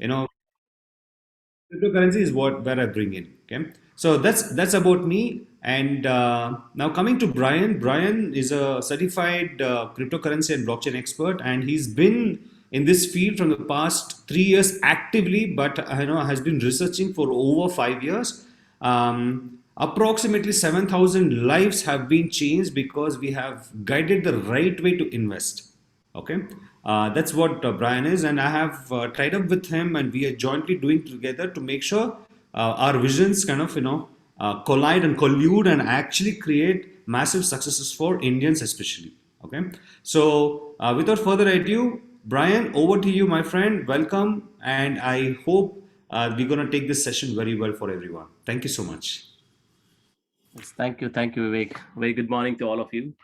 you know, cryptocurrency is what where I bring in. Okay, so that's about me. And now coming to Brian. Brian is a certified cryptocurrency and blockchain expert, and he's been in this field from the past 3 years actively, but has been researching for over 5 years. Approximately 7,000 lives have been changed because we have guided the right way to invest. Okay, that's what Brian is, and I have tied up with him, and we are jointly doing together to make sure our visions kind of collide and collude and actually create massive successes for Indians, especially. Okay, so without further ado, Brian, over to you, my friend. Welcome, and I hope we're gonna take this session very well for everyone. Thank you so much. Yes, thank you, Vivek. Very good morning to all of you.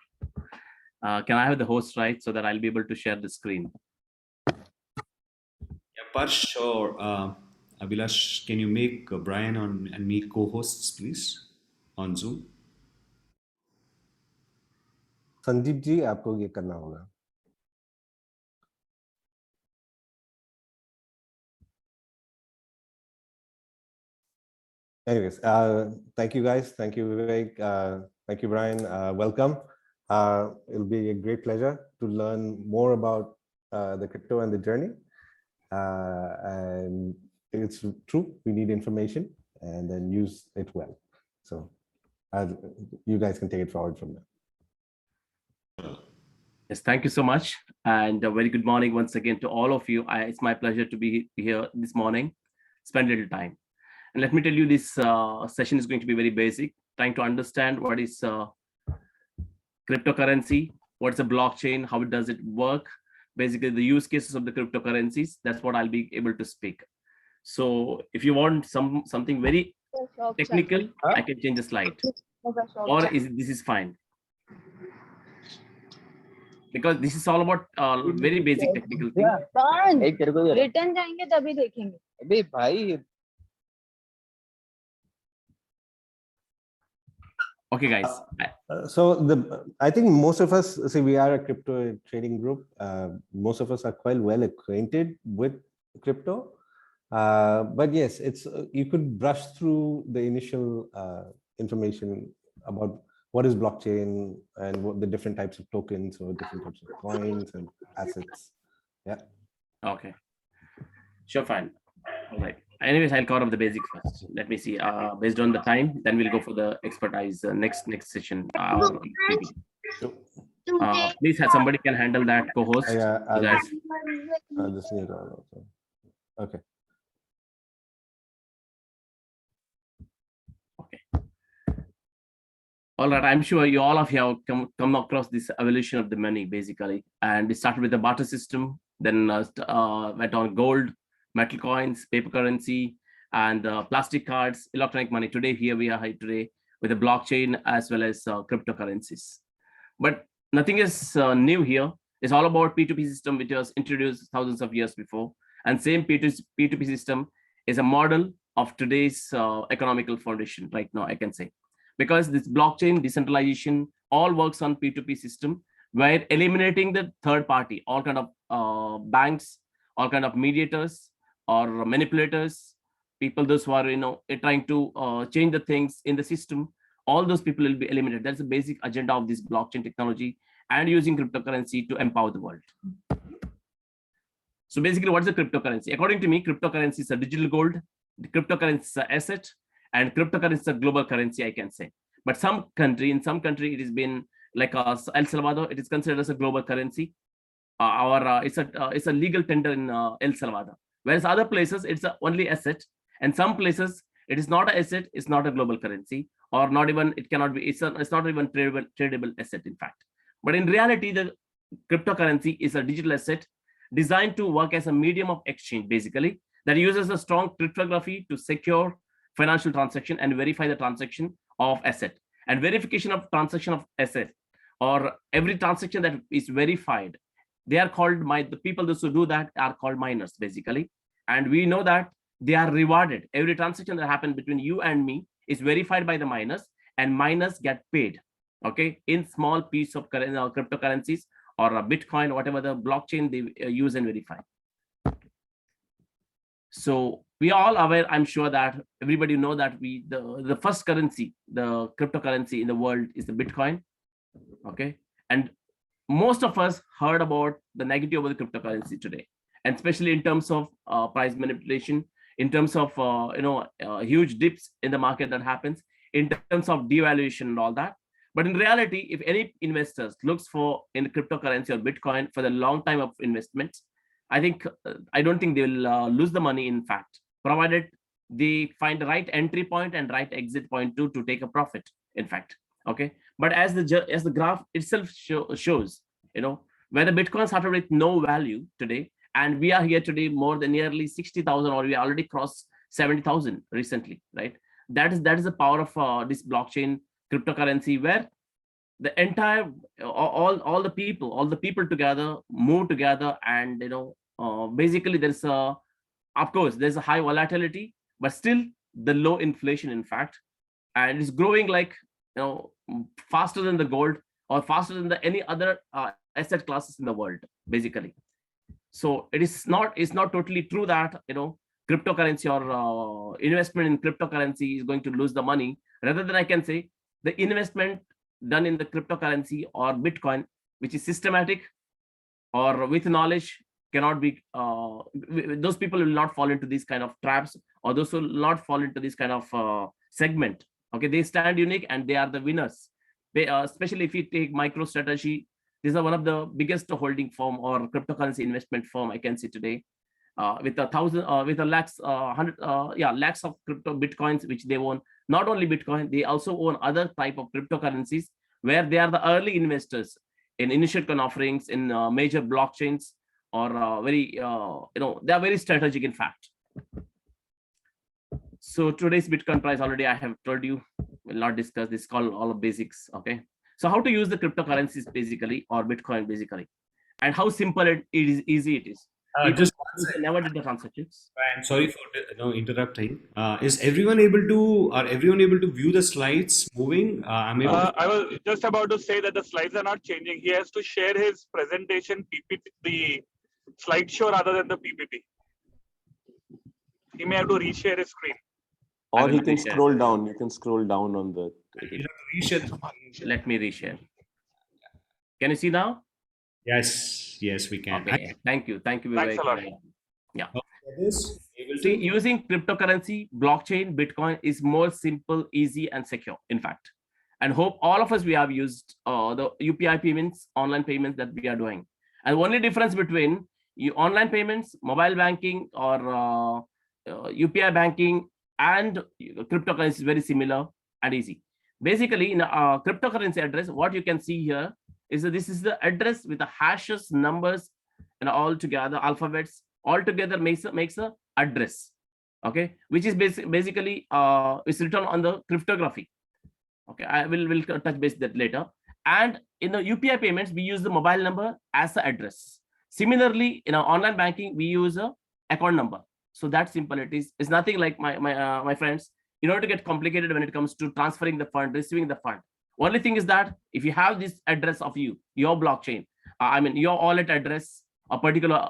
Can I have the host right so that I'll be able to share the screen? Yeah, Parsh or Abhilash, can you make Brian and me co-hosts, please, on Zoom? Sandeep ji आपको ये करना होगा. Anyways, thank you guys. Thank you, Vivek. Thank you, Brian. Welcome. It'll be a great pleasure to learn more about the crypto and the journey. And it's true, we need information and then use it well. So you guys can take it forward from there. Yes, thank you so much. And a very good morning once again to all of you. It's my pleasure to be here this morning, spend a little time. And let me tell you, this session is going to be very basic, trying to understand what is cryptocurrency, what's a blockchain, how does it work, basically the use cases of the cryptocurrencies. That's what I'll be able to speak. So if you want something very technical, I can change the slide, or this is fine, because this is all about very basic technical thing. Return जाएंगे तभी देखेंगे. अबे भाई. Okay, guys. So I think most of us, see, we are a crypto trading group. Most of us are quite well acquainted with crypto. But yes, it's you could brush through the initial information about what is blockchain and what the different types of tokens or different types of coins and assets. Yeah. Okay. Sure, fine. All right. Anyways, I'll cover up the basics first. Let me see. Based on the time, then we'll go for the expertise next session. Please, somebody can handle that co-host. Yeah, I'll just need all of them. Okay. All right, I'm sure you all of you have come across this evolution of the money, basically. And it started with the barter system, then went on gold, metal coins, paper currency, and plastic cards, electronic money. Today, here we are today with the blockchain as well as cryptocurrencies. But nothing is new here. It's all about P2P system, which was introduced thousands of years before. And same P2P system is a model of today's economical foundation right now, I can say. Because this blockchain decentralization all works on P2P system, where eliminating the third party, all kind of banks, all kind of mediators or manipulators, people those who are trying to change the things in the system, all those people will be eliminated. That's the basic agenda of this blockchain technology and using cryptocurrency to empower the world. So basically, what is a cryptocurrency? According to me, cryptocurrency is a digital gold, the cryptocurrency is an asset, and cryptocurrency is a global currency, I can say. But in some country, it has been like El Salvador, it is considered as a global currency, or it's a legal tender in El Salvador. Whereas other places, it's only asset, and some places it is not an asset, it's not a global currency, or not even it cannot be. It's not even tradable asset, in fact. But in reality, the cryptocurrency is a digital asset designed to work as a medium of exchange, basically, that uses a strong cryptography to secure financial transaction and verify the transaction of asset. And verification of transaction of asset, or every transaction that is verified, they are called the people those who do that are called miners, basically. And we know that they are rewarded. Every transaction that happens between you and me is verified by the miners, and miners get paid, okay, in small piece of cryptocurrencies or a Bitcoin, whatever the blockchain they use and verify. So we are all aware, I'm sure that everybody know that the first currency, the cryptocurrency in the world is the Bitcoin. Okay. And most of us heard about the negative of the cryptocurrency today, and especially in terms of price manipulation, in terms of huge dips in the market that happens, in terms of devaluation and all that. But in reality, if any investors looks for in cryptocurrency or Bitcoin for the long time of investments, I don't think they will lose the money. In fact, provided they find the right entry point and right exit point to take a profit. In fact, okay. But as the graph itself shows, where the Bitcoin started with no value today, and we are here today more than nearly 60,000, or we already crossed 70,000 recently, right? That is the power of this blockchain cryptocurrency, where the entire all the people together move together, and basically there's of course there's a high volatility, but still the low inflation, in fact, and it's growing like faster than the gold, or faster than any other asset classes in the world, basically. So it's not totally true that cryptocurrency or investment in cryptocurrency is going to lose the money. Rather than, I can say, the investment done in the cryptocurrency or Bitcoin, which is systematic or with knowledge, cannot be those people will not fall into these kind of traps, or those will not fall into this kind of segment. Okay, they stand unique and they are the winners. Especially if you take MicroStrategy, these are one of the biggest holding firm or cryptocurrency investment firm I can see today, with lakhs of crypto Bitcoins which they own. Not only Bitcoin, they also own other type of cryptocurrencies, where they are the early investors in initial coin offerings in major blockchains, or they are very strategic, in fact. So today's Bitcoin price, already I have told you, will not discuss this, call all of basics. Okay, so how to use the cryptocurrencies basically, or Bitcoin basically, and how simple it is, easy it is. Just never did the transactions. I'm sorry for interrupting. Is everyone able to? Are everyone able to view the slides moving? I'm able. I was just about to say that the slides are not changing. He has to share his presentation PPT, the slideshow, rather than the PPT. He may have to reshare his screen. Or he can scroll down. You can scroll down on the. Let me reshare. Can you see now? Yes, we can. Okay. Thank you. Thank you very much. Yeah. See, using cryptocurrency, blockchain, Bitcoin is more simple, easy, and secure, in fact. And hope all of us, we have used the UPI payments, online payments that we are doing. And only difference between online payments, mobile banking, or UPI banking and cryptocurrency is very similar and easy. Basically, in a cryptocurrency address, what you can see here is that this is the address with the hashes, numbers, and all together, alphabets, all together makes a address. Okay, which is basically it's written on the cryptography. Okay, I will touch base that later. And in the UPI payments, we use the mobile number as the address. Similarly, in our online banking, we use a account number. So that simple it is. It's nothing like my friends. You don't get complicated when it comes to transferring the fund, receiving the fund. Only thing is that if you have this address of your blockchain, your wallet address, a particular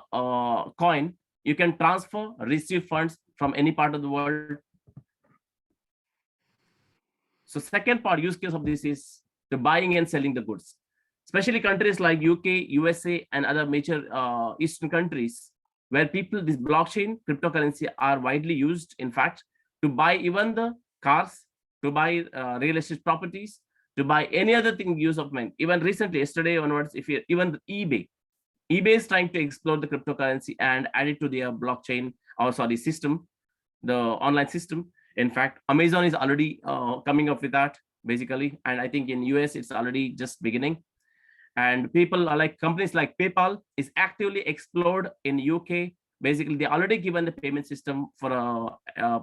coin, you can transfer, receive funds from any part of the world. So second part use case of this is the buying and selling the goods, especially countries like UK, USA, and other major Eastern countries, where this blockchain cryptocurrency are widely used, in fact, to buy even the cars, to buy real estate properties, to buy any other thing use of money. Even recently, yesterday onwards, even eBay is trying to explore the cryptocurrency and add it to their blockchain, system, the online system. In fact, Amazon is already coming up with that, basically. And I think in US, it's already just beginning. And people are like companies like PayPal is actively explored in UK. Basically, they already given the payment system for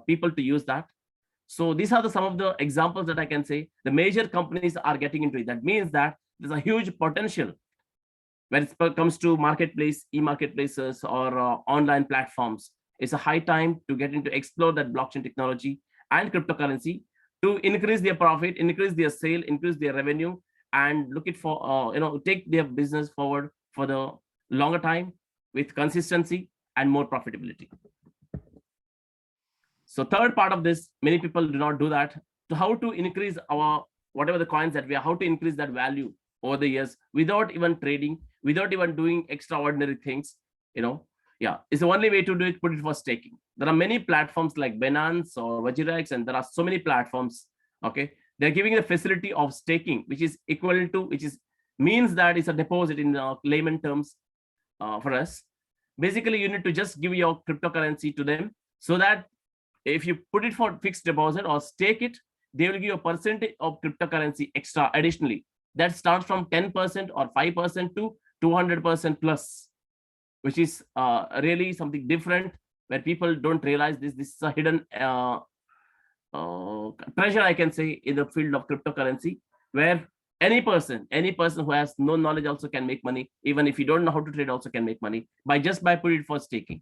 people to use that. So these are some of the examples that I can say. The major companies are getting into it. That means that there's a huge potential when it comes to marketplace, e-marketplaces, or online platforms. It's a high time to get into explore that blockchain technology and cryptocurrency to increase their profit, increase their sale, increase their revenue, and look it for take their business forward for the longer time with consistency and more profitability. So third part of this, many people do not do that. So how to increase our, whatever the coins that we have, how to increase that value over the years without even trading, without even doing extraordinary things, yeah, it's the only way to do it, put it for staking. There are many platforms like Binance or Vajirax, and there are so many platforms, okay? They're giving the facility of staking, which is equivalent to, means that it's a deposit in layman terms for us. Basically, you need to just give your cryptocurrency to them so that if you put it for fixed deposit or stake it, they will give you a percentage of cryptocurrency extra additionally. That starts from 10% or 5% to 200% plus, which is really something different where people don't realize this. This is a hidden treasure, I can say, in the field of cryptocurrency, where any person who has no knowledge also can make money. Even if you don't know how to trade, also can make money by putting it for staking.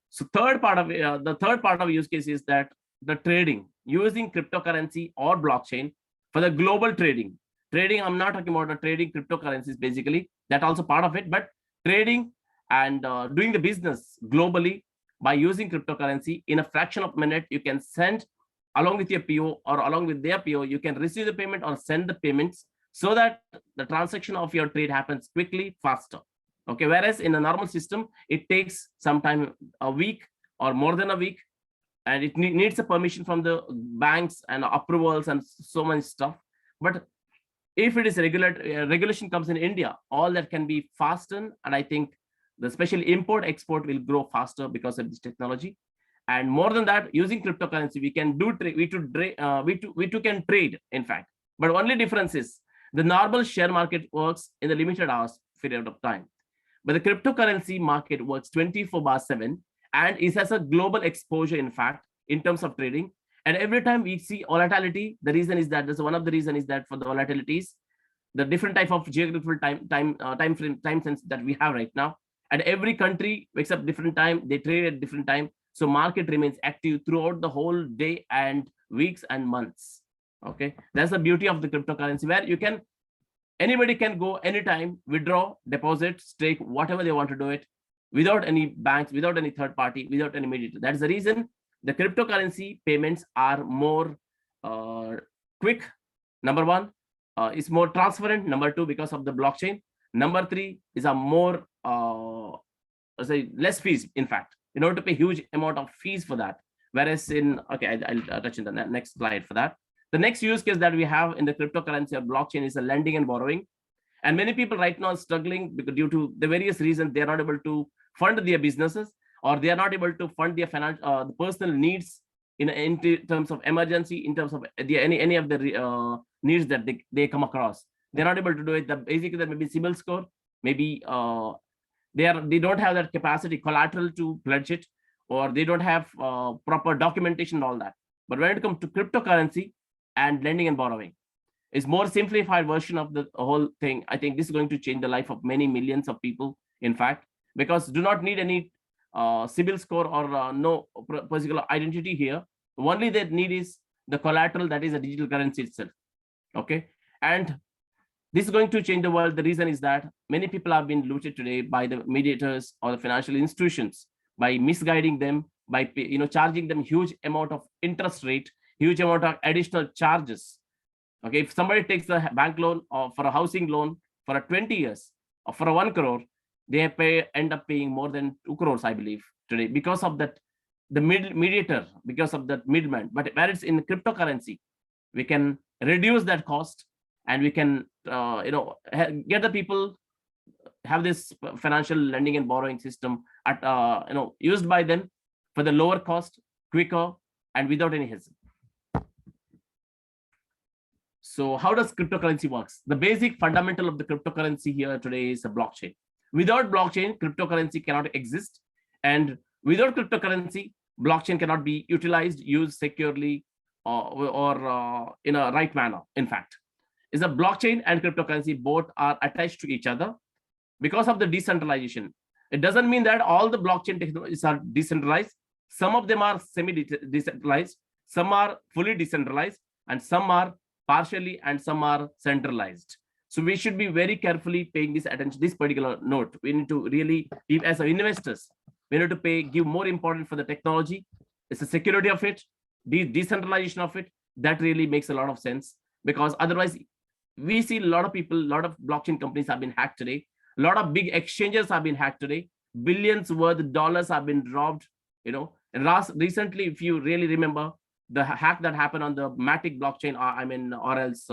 So the third part of use case is that the trading using cryptocurrency or blockchain for the global trading. I'm not talking about the trading cryptocurrencies, basically, that also part of it, but trading and doing the business globally by using cryptocurrency. In a fraction of a minute, you can send along with your PO or along with their PO, you can receive the payment or send the payments so that the transaction of your trade happens quickly, faster. Okay, whereas in a normal system, it takes sometime a week or more than a week, and it needs a permission from the banks and approvals and so much stuff. But if it is regulation comes in India, all that can be fastened, and I think the special import export will grow faster because of this technology. And more than that, using cryptocurrency, we can do trade. We too can trade, in fact. But only difference is the normal share market works in the limited hours period of time. But the cryptocurrency market works 24/7 and it has a global exposure, in fact, in terms of trading. And every time we see volatility, the reason is that one of the reason is that for the volatilities, the different type of geographical time sense that we have right now, and every country wakes up different time, they trade at different time. So market remains active throughout the whole day and weeks and months. Okay, that's the beauty of the cryptocurrency, where anybody can go anytime, withdraw, deposit, stake, whatever they want to do it, without any banks, without any third party, without any mediator. That's the reason the cryptocurrency payments are more quick. Number one, it's more transparent. Number two, because of the blockchain. Number three is a more less fees, in fact. You don't have to pay huge amount of fees for that. Whereas I'll touch in the next slide for that. The next use case that we have in the cryptocurrency or blockchain is a lending and borrowing. And many people right now are struggling because due to the various reasons, they're not able to fund their businesses, or they are not able to fund their the personal needs in terms of emergency, in terms of any of the needs that they come across. They're not able to do it. Basically, there may be CIBIL score, maybe they don't have that capacity, collateral to pledge it, or they don't have proper documentation and all that. But when it comes to cryptocurrency and lending and borrowing, it's more simplified version of the whole thing. I think this is going to change the life of many millions of people, in fact, because do not need any CIBIL score or no particular identity here. Only they need is the collateral, that is a digital currency itself. Okay, and this is going to change the world. The reason is that many people have been looted today by the mediators or the financial institutions by misguiding them, by charging them huge amount of interest rate, huge amount of additional charges. Okay, if somebody takes a bank loan or for a housing loan for 20 years or for 1 crore, they end up paying more than 2 crores, I believe, today, because of that, the mediator, because of that middleman. But where it's in cryptocurrency, we can reduce that cost, and we can get the people have this financial lending and borrowing system at used by them for the lower cost, quicker, and without any hesitation. So how does cryptocurrency works? The basic fundamental of the cryptocurrency here today is a blockchain. Without blockchain, cryptocurrency cannot exist, and without cryptocurrency, blockchain cannot be utilized, used securely, or in a right manner. In fact, is a blockchain and cryptocurrency both are attached to each other because of the decentralization. It doesn't mean that all the blockchain technologies are decentralized. Some of them are semi-decentralized, some are fully decentralized, and some are partially, and some are centralized. So we should be very carefully paying this attention, this particular note. We need to really, as investors, We need to give more importance for the technology. It's the security of it, the decentralization of it. That really makes a lot of sense, because otherwise we see a lot of people, a lot of blockchain companies have been hacked today. A lot of big exchanges have been hacked today. Billions worth of dollars have been robbed, And recently, if you really remember, the hack that happened on the Matic blockchain, or else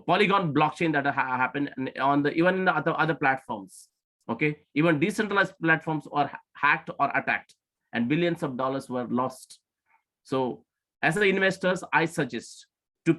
Polygon blockchain that happened on even in the other platforms. Okay, even decentralized platforms are hacked or attacked, and billions of dollars were lost. So, as the investors, I suggest to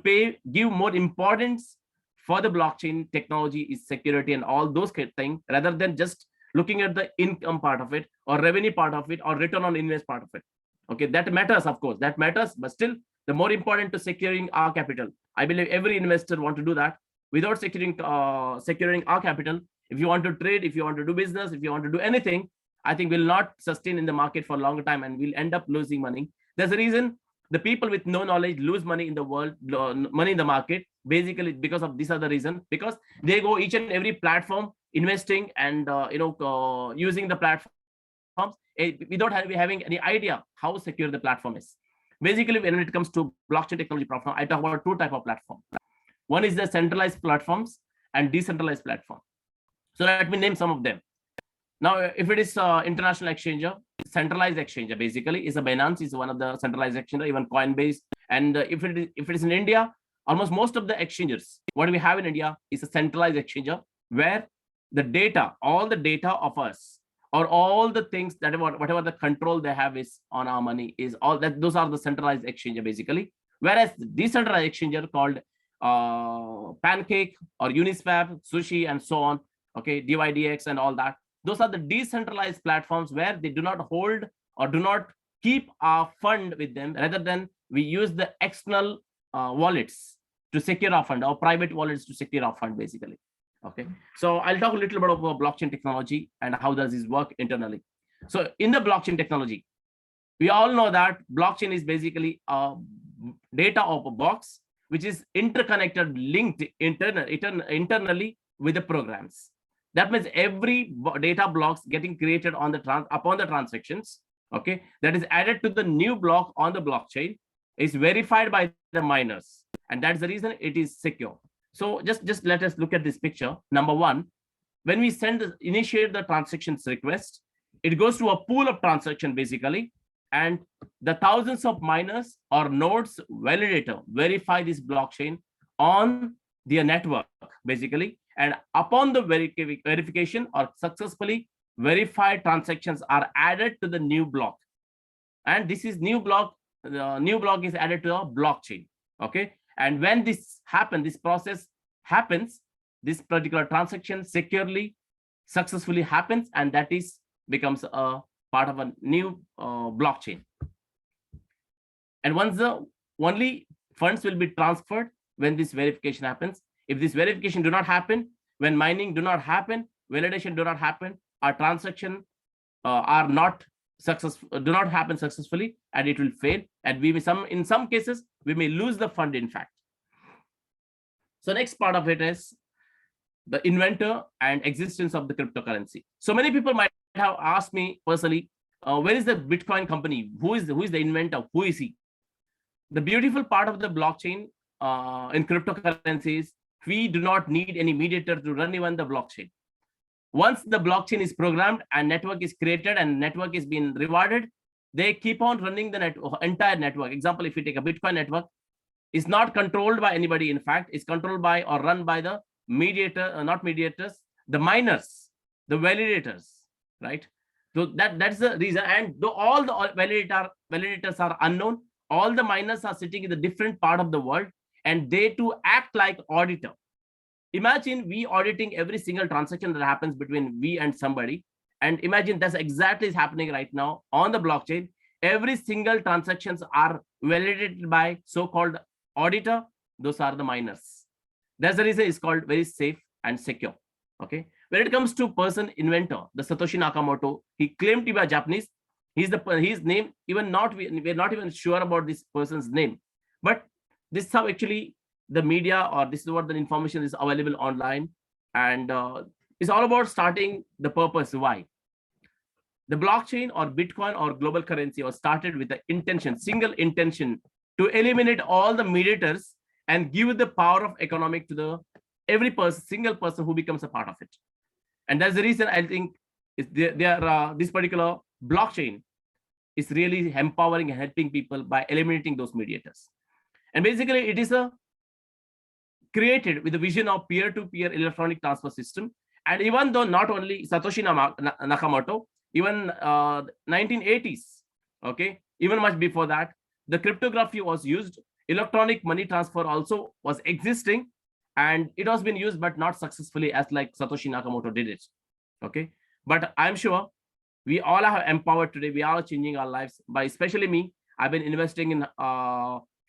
give more importance for the blockchain technology, is security and all those kind of things, rather than just looking at the income part of it, or revenue part of it, or return on invest part of it. Okay, that matters, of course, that matters, but still the more important to securing our capital. I believe every investor want to do that. Without securing our capital, if you want to trade, if you want to do business, if you want to do anything, I think will not sustain in the market for a longer time, and we'll end up losing money. There's a reason the people with no knowledge lose money in the world, money in the market, basically because of this other reason, because they go each and every platform investing and using the platforms without having any idea how secure the platform is. Basically, when it comes to blockchain technology platform, I talk about two types of platform. One is the centralized platforms and decentralized platform. So let me name some of them. Now, if it is international exchanger, centralized exchanger basically is a Binance, is one of the centralized exchanger, even Coinbase. And if it is in India, almost most of the exchangers, what we have in India is a centralized exchanger, where the data, all the data of us, or all the things that whatever the control they have is on our money, is all that, those are the centralized exchanger basically. Whereas the decentralized exchanger called Pancake or Uniswap, Sushi, and so on, okay, DYDX and all that, those are the decentralized platforms where they do not hold or do not keep our fund with them, rather than we use the external wallets to secure our fund, or private wallets to secure our fund basically. Okay, so I'll talk a little bit about blockchain technology and how does this work internally. So in the blockchain technology, we all know that blockchain is basically a data of a box which is interconnected, linked internally with the programs. That means every data blocks getting created on upon the transactions, okay, that is added to the new block on the blockchain is verified by the miners, and that's the reason it is secure. So just let us look at this picture. Number one, when we initiate the transactions request, it goes to a pool of transaction basically, and the thousands of miners or nodes validator verify this blockchain on their network basically, and upon the verification or successfully verified transactions are added to the new block, and this is new block. The new block is added to a blockchain. Okay, and when this process happens, this particular transaction securely, successfully happens, and that becomes a part of a new blockchain. And once only funds will be transferred when this verification happens. If this verification do not happen, when mining do not happen, validation do not happen, our transaction are not successful, do not happen successfully, and it will fail. And in some cases, we may lose the fund, in fact. So next part of it is the inventor and existence of the cryptocurrency. So many people might have asked me personally, where is the Bitcoin company? Who is the inventor? Who is he? The beautiful part of the blockchain in cryptocurrencies, we do not need any mediator to run even the blockchain. Once the blockchain is programmed and network is created and network is being rewarded, they keep on running the entire network. Example, if you take a Bitcoin network, it's not controlled by anybody. In fact, it's controlled by or run by the mediator, not mediators, the miners, the validators, right? So that's the reason. And though all the validators are unknown, all the miners are sitting in the different part of the world, and they too act like auditor. Imagine we auditing every single transaction that happens between we and somebody. And imagine that's exactly is happening right now on the blockchain. Every single transactions are validated by so-called auditor. Those are the miners. That's the reason it's called very safe and secure. Okay. When it comes to person inventor, the Satoshi Nakamoto, he claimed to be a Japanese. His name, we're not even sure about this person's name. But this is how actually the media, or this is what the information is available online. And it's all about starting the purpose. Why? The blockchain or Bitcoin or global currency was started with the intention, single intention, to eliminate all the mediators and give the power of economic to the every person, single person who becomes a part of it. And that's the reason I think is this particular blockchain is really empowering and helping people by eliminating those mediators. And basically, it is created with the vision of peer-to-peer electronic transfer system. And even though not only Satoshi Nakamoto, even 1980s, okay, even much before that, the cryptography was used. Electronic money transfer also was existing, and it has been used, but not successfully as like Satoshi Nakamoto did it. Okay, but I'm sure we all are empowered today. We are changing our lives by, especially me. I've been investing in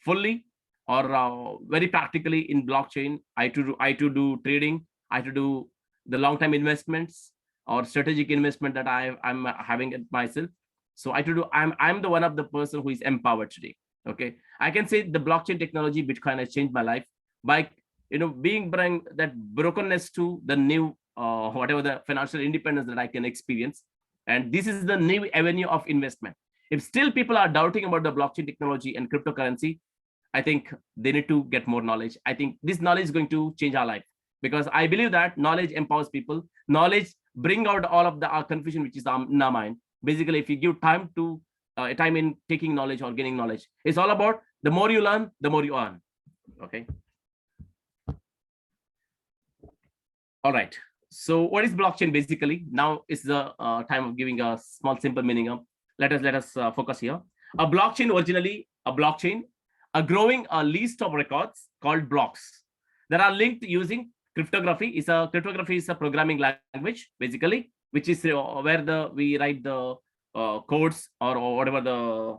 fully or very practically in blockchain. I to do trading. I to do the long-term investments or strategic investment that I'm having it myself. So I'm the one of the person who is empowered today. Okay, I can say the blockchain technology, Bitcoin, has changed my life by bring that brokenness to the new whatever the financial independence that I can experience. And this is the new avenue of investment. If still people are doubting about the blockchain technology and cryptocurrency, I think they need to get more knowledge. I think this knowledge is going to change our life, because I believe that knowledge empowers people. Knowledge bring out all of the confusion which is in our mind. Basically, if you give time to time in taking knowledge or gaining knowledge, it's all about the more you learn, the more you earn. Okay. All right. So what is blockchain basically? Now is the time of giving a small simple meaning of. Let us focus here. A blockchain, originally a blockchain, a growing list of records called blocks that are linked using cryptography. Cryptography is a programming language basically, which is where we write the codes or whatever the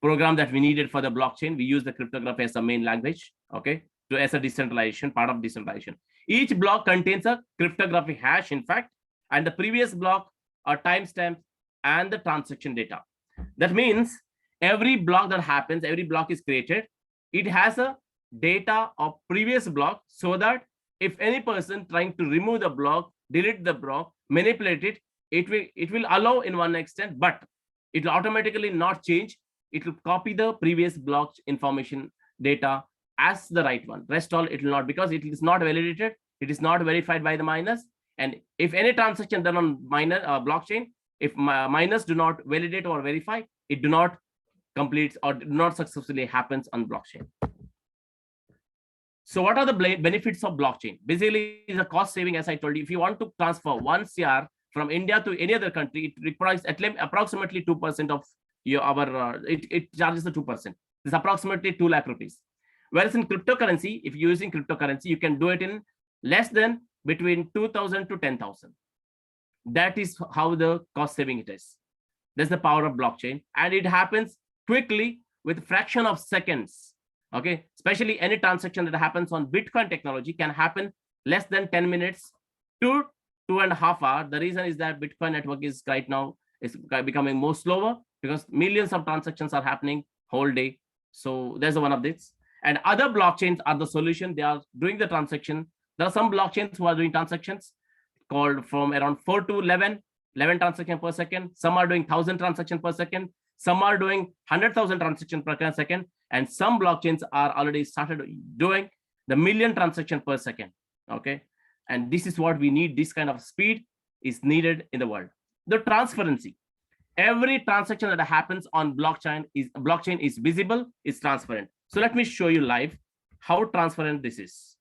program that we needed for the blockchain. We use the cryptography as a main language, okay, as a decentralization, part of decentralization. Each block contains a cryptography hash, in fact, and the previous block are timestamps and the transaction data. That means every block that happens, every block is created, it has a data of previous block, so that if any person trying to remove the block, delete the block, manipulate it, it will allow in one extent, but it will automatically not change. It will copy the previous block information data as the right one. Rest all it will not, because it is not validated, it is not verified by the miners. And if any transaction done on blockchain, if miners do not validate or verify, it do not complete or do not successfully happens on blockchain. So what are the benefits of blockchain? Basically, the cost saving, as I told you. If you want to transfer 1 CR from India to any other country, it requires at least approximately 2% of it charges the 2%. It's approximately 2 lakh rupees. Whereas in cryptocurrency, if you're using cryptocurrency, you can do it in less than between 2,000 to 10,000. That is how the cost saving it is. That's the power of blockchain, and it happens quickly with fraction of seconds. Okay, especially any transaction that happens on Bitcoin technology can happen less than 10 minutes to 2.5 hours. The reason is that Bitcoin network is right now is becoming more slower, because millions of transactions are happening whole day. So there's one of this. And other blockchains are the solution. They are doing the transaction. There are some blockchains who are doing transactions called from around 4 to 11 transactions per second. Some are doing 1,000 transactions per second. Some are doing 100,000 transactions per second. And some blockchains are already started doing the million transactions per second. Okay. And this is what we need. This kind of speed is needed in the world. The transparency. Every transaction that happens on blockchain is visible, is transparent. So let me show you live how transparent this is.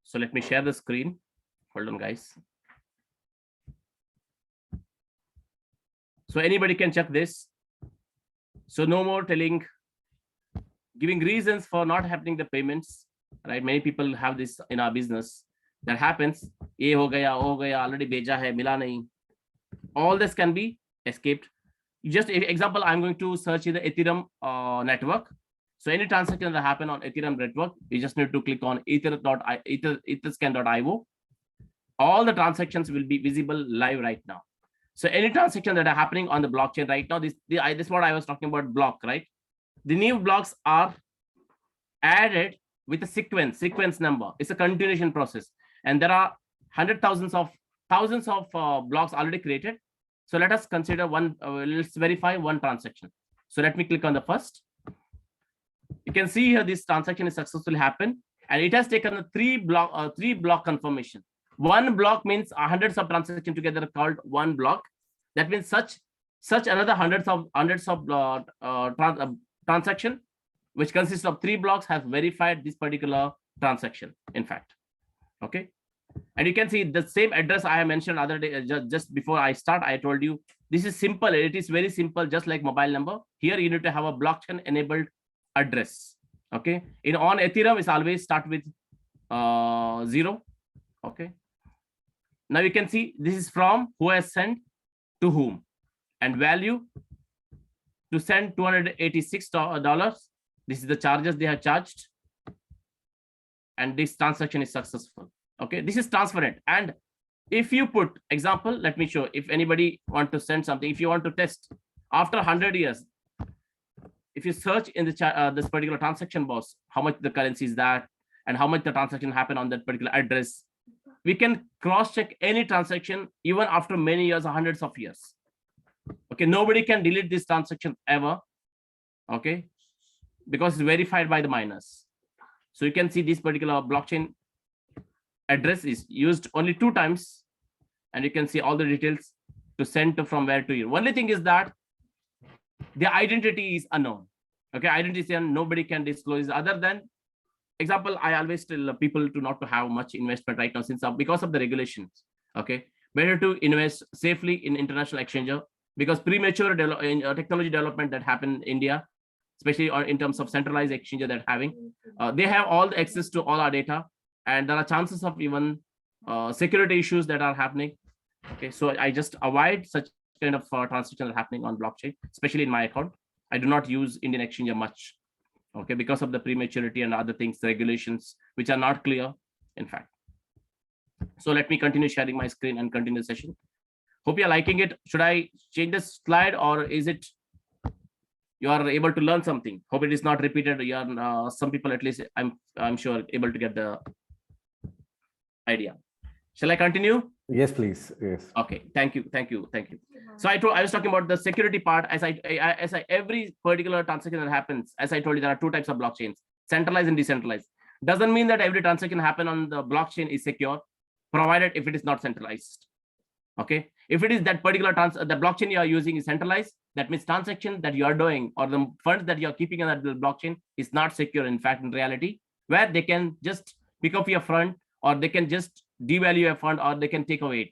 So let me share the screen. Hold on, guys. So anybody can check this. So no more giving reasons for not happening the payments, right? Many people have this in our business. That happens. Ye ho gaya, already beja hai, mila nahi. All this can be escaped. Just example, I'm going to search in the Ethereum network. So any transaction that happen on Ethereum network, you just need to click on etherscan.io. All the transactions will be visible live right now. So any transaction that are happening on the blockchain right now, this is what I was talking about block, right? The new blocks are added with a sequence number. It's a continuation process. And there are thousands of blocks already created. So let us consider one, let's verify one transaction. So let me click on the first. You can see here this transaction is successfully happened, and it has taken a three block confirmation. One block means hundreds of transactions together called one block. That means such another hundreds of transaction, which consists of 3 blocks, have verified this particular transaction, in fact. Okay. And you can see the same address I have mentioned other day, just before I start, I told you this is simple. It is very simple, just like mobile number. Here you need to have a blockchain enabled address. Okay. On Ethereum, it's always start with 0. Okay. Now you can see this is from who has sent to whom, and value to send $286. This is the charges they have charged, and this transaction is successful. Okay, this is transparent. And if you put example, let me show, if anybody want to send something, if you want to test after 100 years, if you search in the this particular transaction box, how much the currency is that and how much the transaction happened on that particular address, we can cross check any transaction even after many years or hundreds of years. Okay, nobody can delete this transaction ever. Okay, because it's verified by the miners. So you can see this particular blockchain address is used only 2 times, and you can see all the details to send to from where to here. Only thing is that the identity is unknown. Okay, identity and nobody can disclose. Other than example, I always tell people to not to have much investment right now, since because of the regulations. Okay, better to invest safely in international exchanger, because premature technology development that happened in India, especially in terms of centralized exchanger that having, they have all the access to all our data, and there are chances of even security issues that are happening. Okay, so I just avoid such kind of transactions happening on blockchain, especially in my account. I do not use Indian exchanger much. Okay, because of the prematurity and other things, regulations which are not clear, in fact. So let me continue sharing my screen and continue the session. Hope you're liking it. Should I change the slide, or is it you are able to learn something? Hope it is not repeated. You are some people, at least I'm sure, able to get the idea. Shall I continue? Yes, please. Yes. Okay. Thank you. So I was talking about the security part. As every particular transaction that happens, as I told you, there are 2 types of blockchains: centralized and decentralized. Doesn't mean that every transaction happen on the blockchain is secure, provided if it is not centralized. Okay. If it is that particular the blockchain you are using is centralized, that means transaction that you are doing or the funds that you are keeping on that blockchain is not secure. In fact, in reality, where they can just pick up your fund, or they can just devalue your fund, or they can take away it,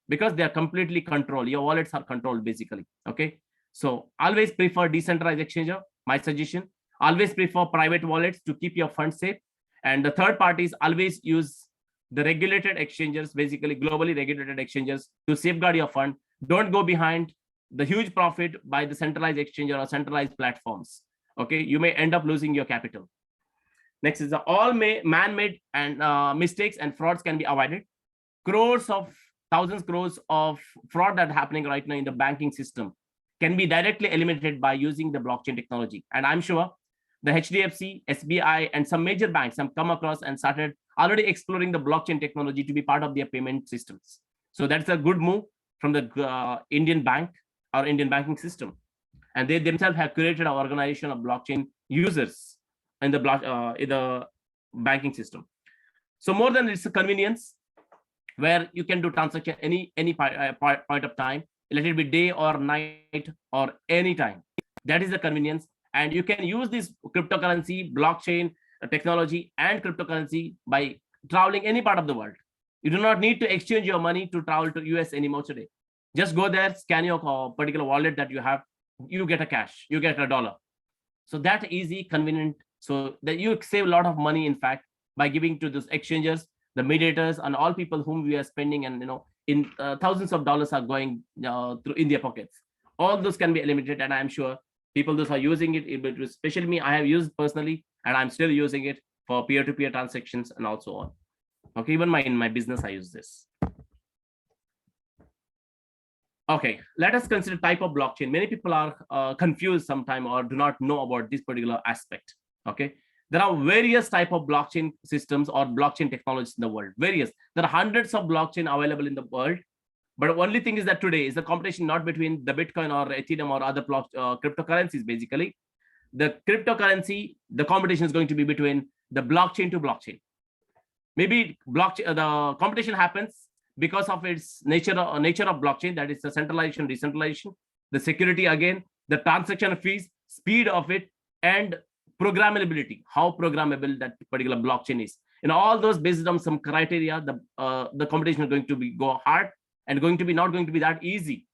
because they are completely controlled. Your wallets are controlled basically. Okay, so always prefer decentralized exchanger. My suggestion: always prefer private wallets to keep your funds safe. And the third parties, always use the regulated exchangers, basically globally regulated exchangers, to safeguard your fund. Don't go behind the huge profit by the centralized exchanger or centralized platforms. Okay, you may end up losing your capital. Next is all man-made and mistakes and frauds can be avoided. Thousands crores of fraud that happening right now in the banking system can be directly eliminated by using the blockchain technology. And I'm sure the HDFC, SBI, and some major banks have come across and started already exploring the blockchain technology to be part of their payment systems. So that's a good move from the Indian bank or Indian banking system. And they themselves have created an organization of blockchain users in the banking system. So more than it's a convenience, where you can do transaction any point of time, let it be day or night or any time. That is the convenience. And you can use this cryptocurrency, blockchain technology and cryptocurrency by traveling any part of the world. You do not need to exchange your money to travel to US anymore today. Just go there, scan your particular wallet that you have, you get a cash, you get $1. So that easy, convenient. So that you save a lot of money, in fact, by giving to those exchangers, the mediators, and all people whom we are spending, and in thousands of dollars are going through in their pockets. All those can be eliminated, and I'm sure people those are using it, especially me, I have used personally, and I'm still using it for peer-to-peer transactions and also on. Okay, even in my business I use this. Okay, let us consider type of blockchain. Many people are confused sometimes or do not know about this particular aspect. Okay, There are various type of blockchain systems or blockchain technologies in the world. Various. There are hundreds of blockchain available in the world. But the only thing is that today is the competition not between the Bitcoin or Ethereum or other cryptocurrencies. Basically, the cryptocurrency, the competition is going to be between the blockchain to blockchain. Maybe blockchain, the competition happens because of its nature of blockchain, that is the centralization, decentralization, the security again, the transaction fees, speed of it, and programmability, how programmable that particular blockchain is. In all those based on some criteria, the competition is going to go hard and not going to be that easy.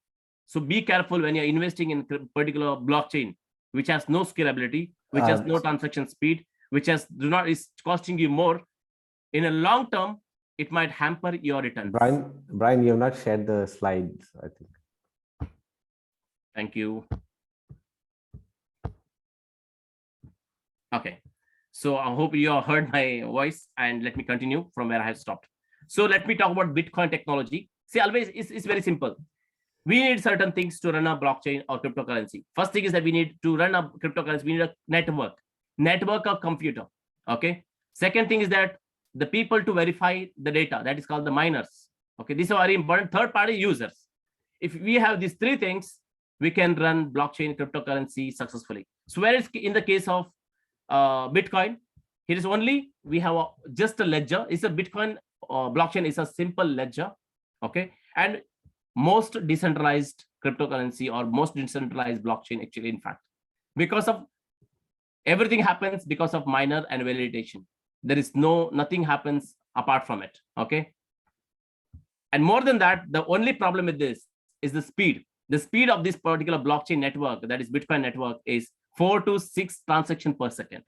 So be careful when you're investing in particular blockchain, which has no scalability, which has no transaction speed, which is costing you more. In a long term, it might hamper your returns. Brian, you have not shared the slides, I think. Thank you. Okay, so I hope you have heard my voice, and let me continue from where I have stopped. So let me talk about Bitcoin technology. See, always it's very simple. We need certain things to run a blockchain or cryptocurrency. First thing is that we need to run a cryptocurrency. We need a network of computer. Okay. Second thing is that the people to verify the data, that is called the miners. Okay, these are very important. Third party users. If we have these three things, we can run blockchain cryptocurrency successfully. So whereas in the case of Bitcoin, it is only we have just a ledger. It's a Bitcoin blockchain is a simple ledger. Okay, and most decentralized cryptocurrency or most decentralized blockchain actually, in fact, because of everything happens because of miner and validation. There is nothing happens apart from it. Okay, and more than that, the only problem with this is the speed. The speed of this particular blockchain network, that is Bitcoin network, is 4 to 6 transactions per second.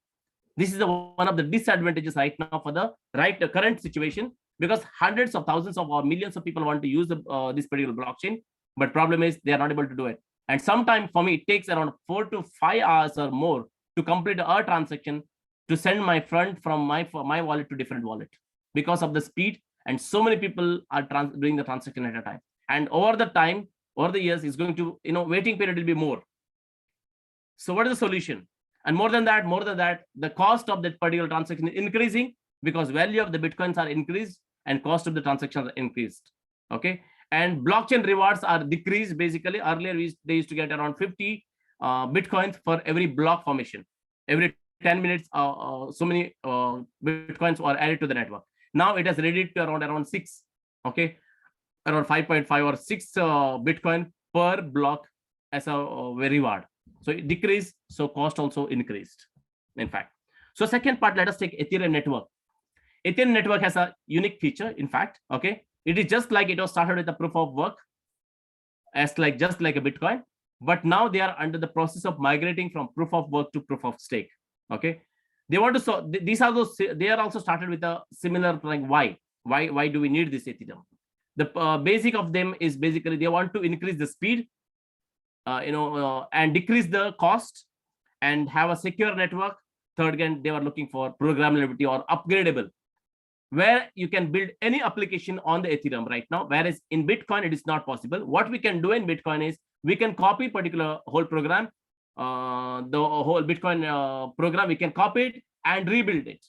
This is one of the disadvantages right now for the current situation, because hundreds of thousands of or millions of people want to use this particular blockchain, but problem is they are not able to do it. And sometimes for me, it takes around 4 to 5 hours or more to complete a transaction to send my fund from my wallet to different wallet because of the speed. And so many people are doing the transaction at a time. And over the years, it's going to, waiting period will be more. So what is the solution? And more than that, the cost of that particular transaction is increasing because value of the Bitcoins are increased and cost of the transactions are increased. Okay. And blockchain rewards are decreased. Basically, earlier they used to get around 50 Bitcoins for every block formation. Every 10 minutes, so many Bitcoins were added to the network. Now it has reduced to around 6. Okay. Around 5.5 or 6 Bitcoin per block as a reward. So it decreased, so cost also increased, in fact. So second part, let us take Ethereum network. Ethereum network has a unique feature, in fact. Okay, it is just like it was started with a proof of work, just like a Bitcoin, but now they are under the process of migrating from proof of work to proof of stake. Okay, they want to they are also started with a similar like why do we need this Ethereum? The basic of them is basically they want to increase the speed, and decrease the cost and have a secure network. Third, again, they are looking for programmability or upgradable, where you can build any application on the Ethereum right now, whereas in Bitcoin, it is not possible. What we can do in Bitcoin is we can copy particular whole program, the whole Bitcoin program, we can copy it and rebuild it.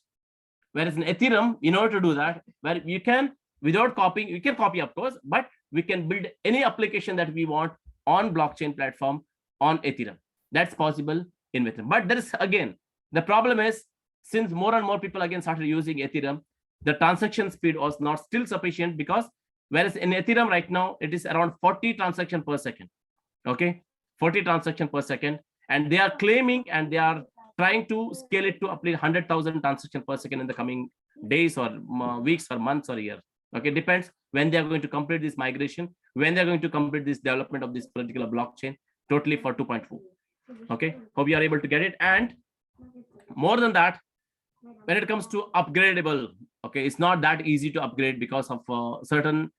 Whereas in Ethereum, in order to do that, where you can, without copying, you can copy, of course, but we can build any application that we want on blockchain platform on Ethereum. That's possible in Ethereum. But there is, again, the problem is, since more and more people again started using Ethereum, the transaction speed was not still sufficient, because whereas in Ethereum right now, it is around 40 transactions per second. Okay, 40 transactions per second. And they are claiming and they are trying to scale it to up to 100,000 transactions per second in the coming days or weeks or months or years. Okay, depends when they are going to complete this migration, when they're going to complete this development of this particular blockchain totally for 2.4. Okay, hope you are able to get it. And more than that, when it comes to upgradable, okay, it's not that easy to upgrade because of certain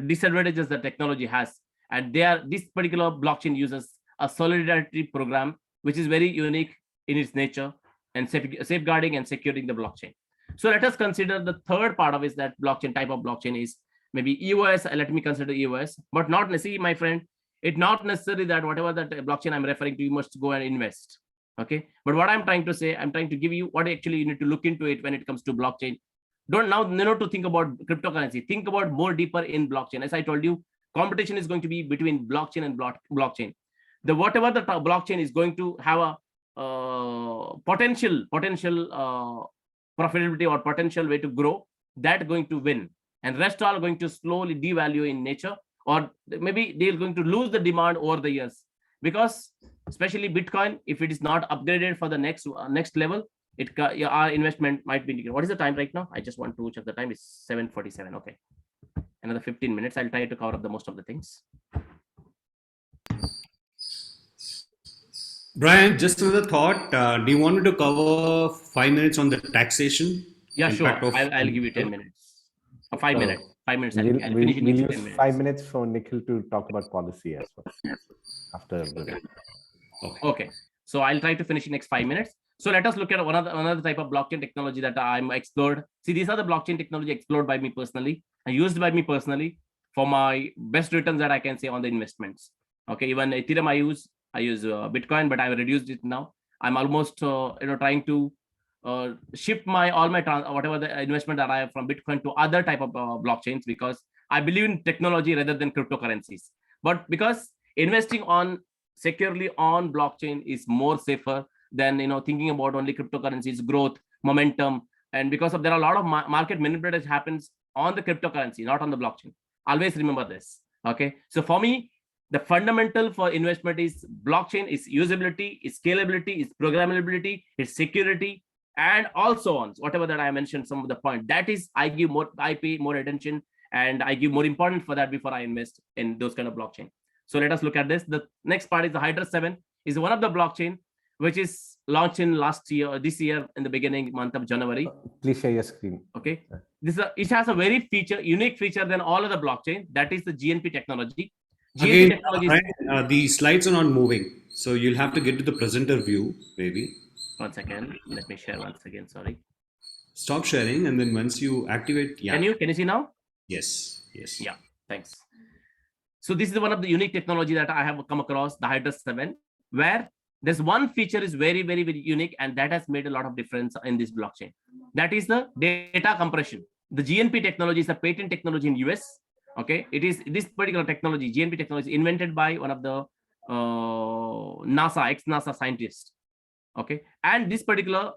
disadvantages that technology has. And this particular blockchain uses a solidarity program, which is very unique in its nature and safeguarding and securing the blockchain. So let us consider the third part of it, that blockchain type of blockchain is maybe EOS. Let me consider EOS, but not necessarily, my friend. It's not necessary that whatever that blockchain I'm referring to, you must go and invest. Okay, but what I'm trying to say, I'm trying to give you what actually you need to look into it when it comes to blockchain. Don't now to think about cryptocurrency. Think about more deeper in blockchain. As I told you, competition is going to be between blockchain and blockchain. The whatever the blockchain is going to have a potential profitability or potential way to grow, that going to win, and rest are going to slowly devalue in nature, or maybe they're going to lose the demand over the years, because especially Bitcoin, if it is not upgraded for the next level, our investment might be negative. What is the time right now? I just want to check the time. It's 7:47. Okay, another 15 minutes. I'll try to cover up the most of the things. Brian, just another thought. Do you want me to cover 5 minutes on the taxation? Yeah, sure. impact of- I'll give you 10 minutes. 5 minutes. 5 minutes. I'll We'll, finish in we'll next use 10 minutes. 5 minutes for Nikhil to talk about policy as well after the break. Okay, so I'll try to finish in next 5 minutes. So let us look at another type of blockchain technology that I'm explored. See, these are the blockchain technology explored by me personally and used by me personally for my best returns that I can say on the investments. Okay, even Ethereum I use Bitcoin, but I've reduced it now. I'm almost trying to shift all my whatever the investment that I have from Bitcoin to other type of blockchains, because I believe in technology rather than cryptocurrencies. But because investing on securely on blockchain is more safer than thinking about only cryptocurrencies growth momentum, and because of there are a lot of market manipulation happens on the cryptocurrency, not on the blockchain. Always remember this. Okay, so for me, the fundamental for investment is blockchain, is usability, is scalability, is programmability, is security, and also on whatever that I mentioned some of the point. That is I pay more attention and I give more importance for that before I invest in those kind of blockchain. So let us look at this. The next part is the Hydra 7 is one of the blockchain which is launched in this year in the beginning month of January. Please share your screen. Okay, it has a very unique feature than all other blockchain. That is the GNP technology. Again, Brian, the slides are not moving, so you'll have to get to the presenter view, maybe. 1 second. Let me share once again. Sorry. Stop sharing, and then once you activate, yeah. Can you see now? Yes. Yeah. Thanks. So this is one of the unique technology that I have come across, the Hydra 7, where there's one feature is very, very, very unique, and that has made a lot of difference in this blockchain. That is the data compression. The GNP technology is a patent technology in US. Okay, it is this particular technology, GNP technology, invented by one of the ex-NASA scientists. Okay, and this particular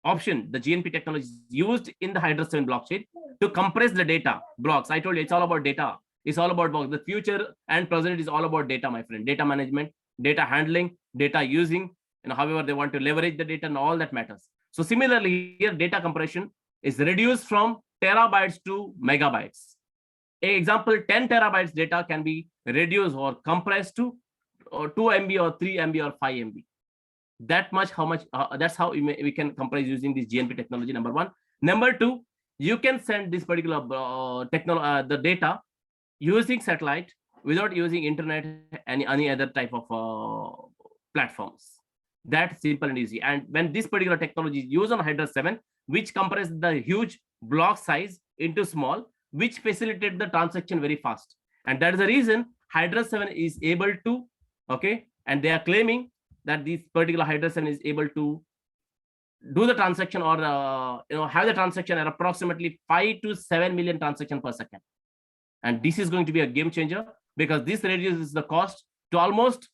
option, the GNP technology, is used in the Hydra 7 blockchain to compress the data blocks. I told you it's all about data. It's all about blocks. The future and present is all about data, my friend. Data management, data handling, data using, however they want to leverage the data, and all that matters. So similarly here, data compression is reduced from terabytes to megabytes. Example, 10 terabytes data can be reduced or compressed to 2 MB or 3 MB or 5 MB. That much, that's how we can compress using this GNP technology, number one. Number two, you can send this particular the data using satellite without using internet and any other type of platforms. That's simple and easy. And when this particular technology is used on Hydra 7, which compresses the huge block size into small, which facilitate the transaction very fast. And that is the reason Hydra 7 is able to, okay, and they are claiming that this particular Hydra 7 is able to do the transaction or have the transaction at approximately 5 to 7 million transactions per second. And this is going to be a game changer, because this reduces the cost to almost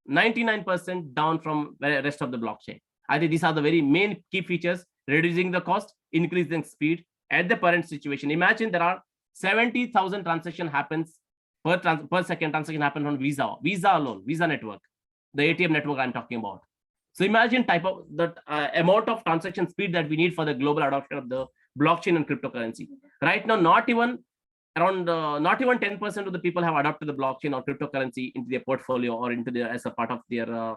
99% down from the rest of the blockchain. I think these are the very main key features: reducing the cost, increasing speed at the current situation. Imagine there are 70,000 transactions happens per second. Transaction happens on Visa alone, Visa network, the ATM network I'm talking about. So imagine type of the amount of transaction speed that we need for the global adoption of the blockchain and cryptocurrency. Right now, not even 10% of the people have adopted the blockchain or cryptocurrency into their portfolio or into their as a part of their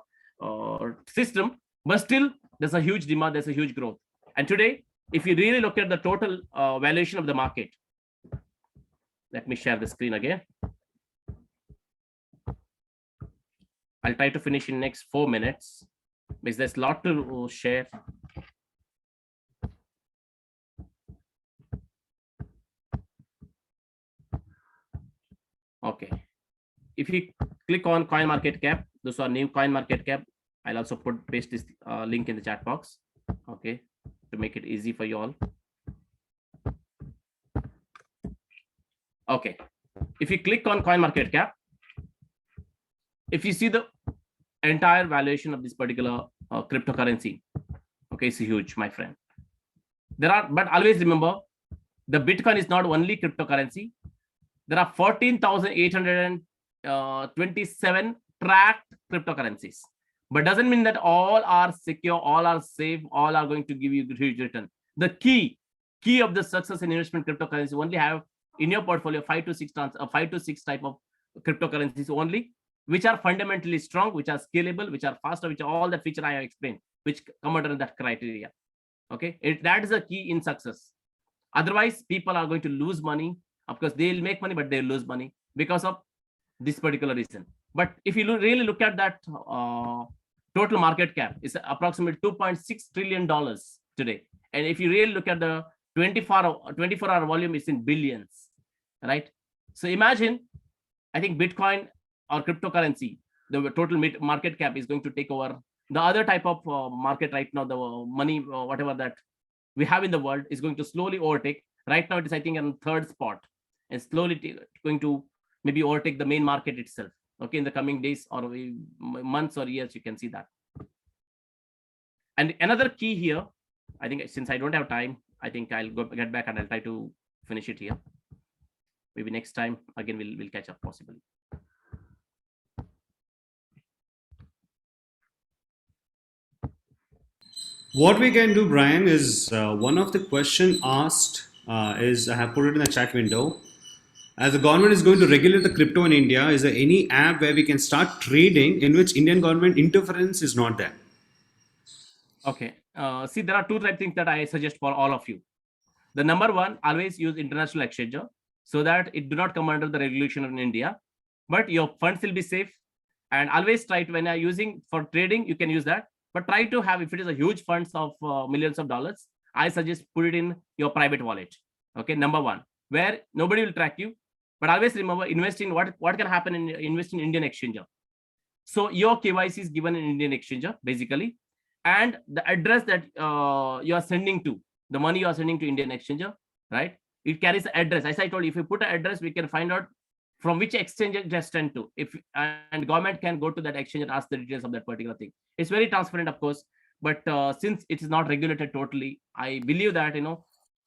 system. But still, there's a huge demand, there's a huge growth. And today, if you really look at the total valuation of the market, let me share the screen again. I'll try to finish in next 4 minutes because there's a lot to share. Okay. If you click on CoinMarketCap, those are new CoinMarketCap. I'll also paste this link in the chat box, okay, to make it easy for you all. Okay, if you click on CoinMarketCap, if you see the entire valuation of this particular cryptocurrency, okay, it's huge, my friend. But always remember, the Bitcoin is not only cryptocurrency. There are 14,827 tracked cryptocurrencies, but doesn't mean that all are secure, all are safe, all are going to give you huge return. The key of the success in investment cryptocurrency, only have in your portfolio 5 to 6 type of cryptocurrencies only, which are fundamentally strong, which are scalable, which are faster, which are all the feature I have explained, which come under that criteria. Okay, that is the key in success. Otherwise, people are going to lose money. Of course, they'll make money, but they'll lose money because of this particular reason. But if you really look at that total market cap, it's approximately $2.6 trillion today. And if you really look at the 24-hour volume, it's in billions, right? So imagine, I think Bitcoin or cryptocurrency, the total market cap is going to take over the other type of market right now. The money, whatever that we have in the world, is going to slowly overtake. Right now, it is, I think, on third spot, and slowly going to maybe overtake the main market itself. Okay, in the coming days or months or years, you can see that. And another key here, I think, since I don't have time, I think I'll get back and I'll try to finish it here. Maybe next time again we'll catch up possibly. What we can do, Brian, is one of the question asked is, I have put it in the chat window. As the government is going to regulate the crypto in India, is there any app where we can start trading in which Indian government interference is not there? Okay. See, there are two type things that I suggest for all of you. The number one, always use international exchanger so that it do not come under the regulation in India, but your funds will be safe. And always try to, when you are using for trading, you can use that. But try to have, if it is a huge funds of millions of dollars, I suggest put it in your private wallet. Okay, number one, where nobody will track you. But always remember, investing, what can happen in invest in Indian exchanger. So your KYC is given in Indian exchanger, basically. And the address that you are sending to, the money you are sending to Indian exchanger, right? It carries the address. As I told you, if you put an address, we can find out from which exchange it just sent to. And government can go to that exchange and ask the details of that particular thing. It's very transparent, of course, but since it is not regulated totally, I believe that, you know,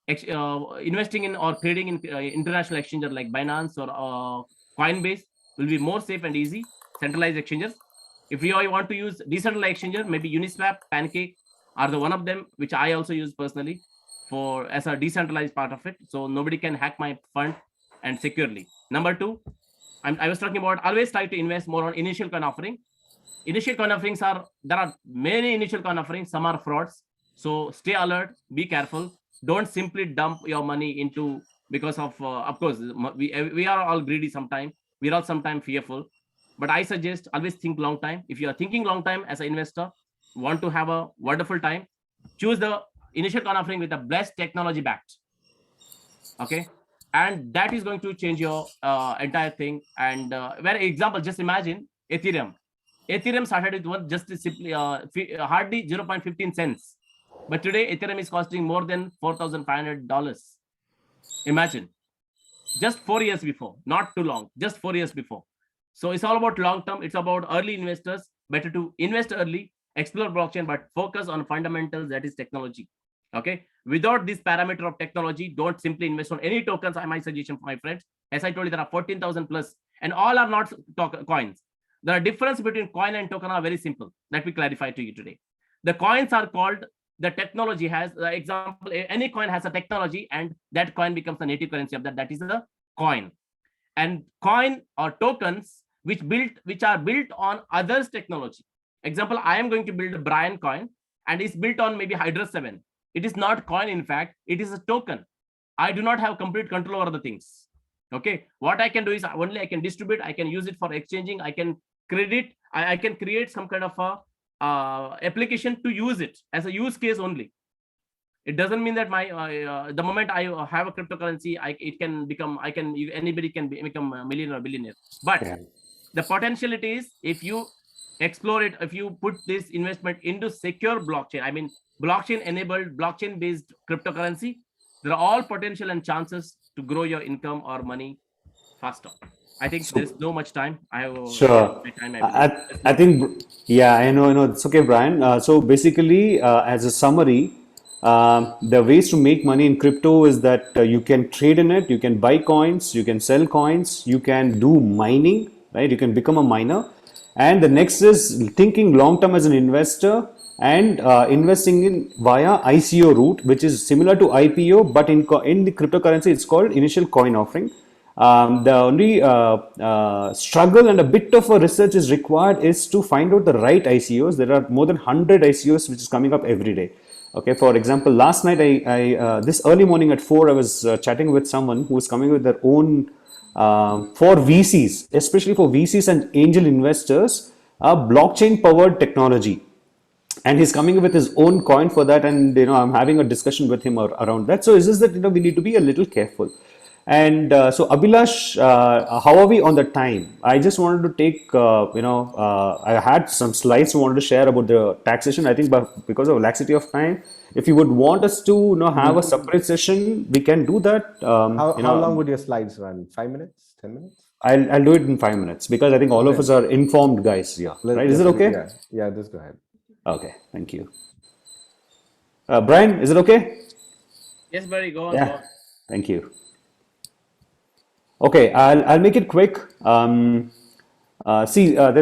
investing in or trading in international exchanger like Binance or Coinbase will be more safe and easy. Centralized exchangers. If you want to use decentralized exchanger, maybe Uniswap, Pancake are the one of them, which I also use personally for as a decentralized part of it. So nobody can hack my fund and securely. Number two, I was talking about always try to invest more on initial coin offering. Initial coin offerings there are many initial coin offerings, some are frauds. So stay alert, be careful. Don't simply dump your money into, because of course, we are all greedy sometimes. We are all sometimes fearful. But I suggest always think long time. If you are thinking long time as an investor, want to have a wonderful time, choose the initial coin offering with a blessed technology backed. Okay. And that is going to change your entire thing. And where example, just imagine Ethereum. Ethereum started with just simply hardly 0.15 cents. But today Ethereum is costing more than $4,500. Imagine. Just 4 years before, not too long, just 4 years before. So it's all about long term. It's about early investors. Better to invest early, explore blockchain, but focus on fundamentals, that is technology. Okay. Without this parameter of technology, don't simply invest on any tokens. My suggestion for my friends. As I told you, there are 14,000 plus, and all are not coins. The difference between coin and token are very simple. Let me clarify to you today. The coins are called, the technology has, example, any coin has a technology, and that coin becomes the native currency of that. That is the coin. And coin or tokens which are built on others' technology. Example, I am going to build a Brian coin, and it's built on maybe Hydra 7. It is not coin, in fact, it is a token. I do not have complete control over the things. Okay, what I can do is only I can distribute, I can use it for exchanging, I can credit, I can create some kind of a application to use it as a use case only. It doesn't mean that my the moment I have a cryptocurrency, anybody can become a millionaire or billionaire. But the potentiality is, if you explore it. If you put this investment into secure blockchain, I mean, blockchain enabled, blockchain based cryptocurrency, there are all potential and chances to grow your income or money faster. I think there's no much time. I have Sure. my time. I think, yeah, I know, it's okay, Brian. So basically, as a summary, the ways to make money in crypto is that you can trade in it, you can buy coins, you can sell coins, you can do mining, right? You can become a miner. And the next is thinking long term as an investor and investing in via ICO route, which is similar to IPO, but in the cryptocurrency, it's called initial coin offering. The only struggle and a bit of a research is required is to find out the right ICOs. There are more than 100 ICOs which is coming up every day. Okay, for example, last night this early morning at 4, I was chatting with someone who is coming with their own for VCs, especially for VCs and angel investors, a blockchain powered technology. And he's coming with his own coin for that, and I'm having a discussion with him around that. So it's just that we need to be a little careful. And so Abhilash, how are we on the time? I just wanted to take, I had some slides I wanted to share about the taxation. I think, but because of laxity of time, if you would want us to, have a separate session, we can do that. How long would your slides run? 5 minutes? 10 minutes? I'll do it in 5 minutes because I think all of us are informed guys. Yeah, right? Is it okay? Yeah, just go ahead. Okay, thank you. Brian, is it okay? Yes, Barry, go on. Yeah, thank you. Okay, I'll make it quick. The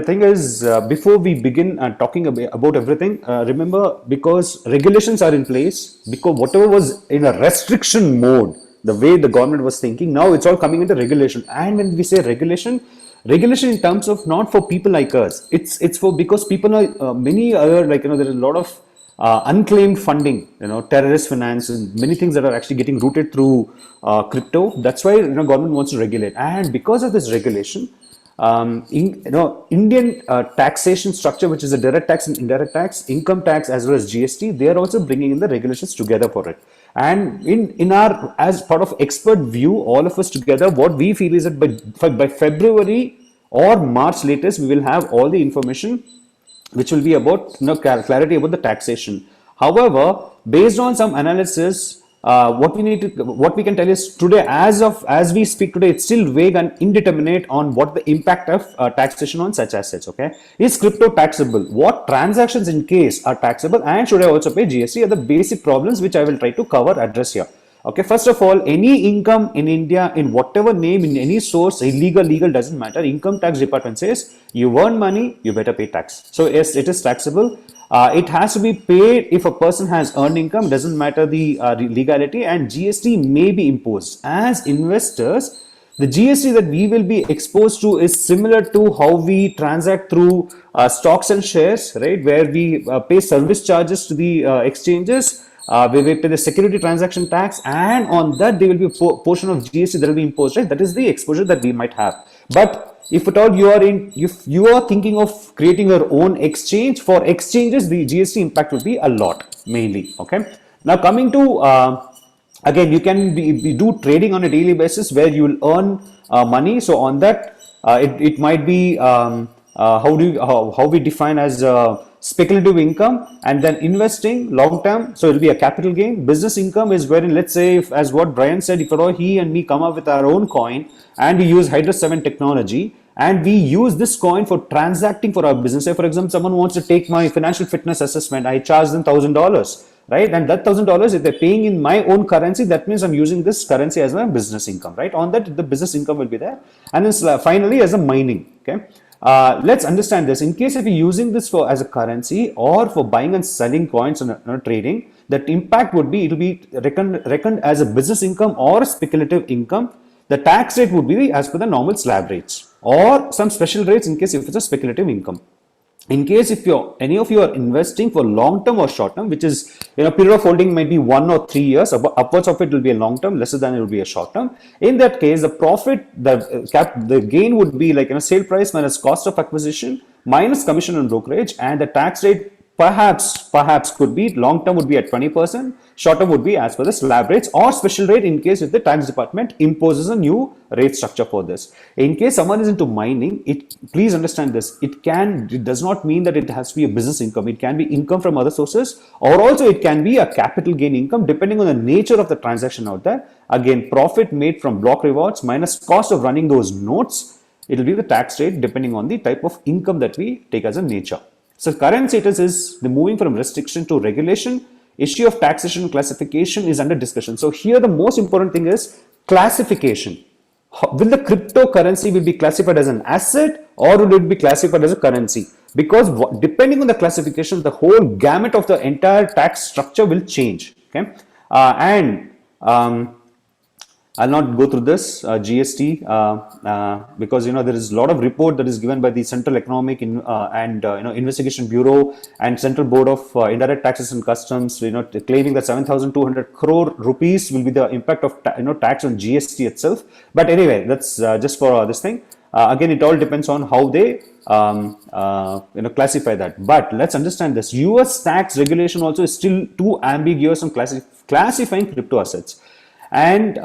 thing is, before we begin talking about everything, remember, because regulations are in place, because whatever was in a restriction mode, the way the government was thinking, now it's all coming into regulation. And when we say regulation in terms of not for people like us, it's for, because people are many other, there is a lot of unclaimed funding, terrorist finance and many things that are actually getting routed through crypto. That's why government wants to regulate. And because of this regulation, Indian taxation structure, which is a direct tax and indirect tax, income tax as well as GST, they are also bringing in the regulations together for it. And in our, as part of expert view, all of us together, what we feel is that by February or March latest, we will have all the information which will be about clarity about the taxation. However, based on some analysis, what we can tell is today, as we speak today, it's still vague and indeterminate on what the impact of taxation on such assets. Okay, is crypto taxable? What transactions in case are taxable, and should I also pay GST? Are the basic problems which I will try to address here. Okay, first of all, any income in India, in whatever name, in any source, illegal, legal, doesn't matter. Income tax department says you earn money, you better pay tax. So yes, it is taxable. It has to be paid if a person has earned income, doesn't matter the legality, and GST may be imposed. As investors, the GST that we will be exposed to is similar to how we transact through stocks and shares, right? Where we pay service charges to the exchanges. We will pay the security transaction tax, and on that there will be a portion of GST that will be imposed, right? That is the exposure that we might have. But if at all if you are thinking of creating your own exchange, for exchanges, the GST impact will be a lot, mainly. Okay. Now coming to again, you can do trading on a daily basis where you will earn money. So on that, it might be how we define as speculative income, and then investing long term, so it will be a capital gain. Business income is wherein, let's say, as what Brian said, if at all he and me come up with our own coin and we use Hydra 7 technology and we use this coin for transacting for our business. Say for example, someone wants to take my financial fitness assessment, I charge them $1,000, right? And that $1,000, if they're paying in my own currency, that means I'm using this currency as my business income, right? On that, the business income will be there. And then finally, as a mining, okay? Let's understand this. In case if you're using this as a currency or for buying and selling coins on trading, that impact would be, it will be reckoned as a business income or speculative income. The tax rate would be as per the normal slab rates or some special rates in case if it's a speculative income. In case if any of you are investing for long term or short term, which is period of holding might be 1 or 3 years, upwards of it will be a long term, lesser than it will be a short term. In that case, the profit, the gain would be like sale price minus cost of acquisition minus commission and brokerage, and the tax rate Perhaps could be long term would be at 20%, short term would be as per the slab rates or special rate in case if the tax department imposes a new rate structure for this. In case someone is into mining, please understand this. It does not mean that it has to be a business income. It can be income from other sources, or also it can be a capital gain income depending on the nature of the transaction out there. Again, profit made from block rewards minus cost of running those nodes. It will be the tax rate depending on the type of income that we take as a nature. So current status is the moving from restriction to regulation. Issue of taxation classification is under discussion. So here the most important thing is classification. Will the cryptocurrency will be classified as an asset or will it be classified as a currency? Because depending on the classification, the whole gamut of the entire tax structure will change. Okay, I'll not go through this GST because there is a lot of report that is given by the Central Economic and Investigation Bureau and Central Board of Indirect Taxes and Customs, claiming that 7,200 crore rupees will be the impact of tax on GST itself. But anyway, that's just for this thing. Again, it all depends on how they classify that. But let's understand this: US tax regulation also is still too ambiguous on classifying crypto assets. And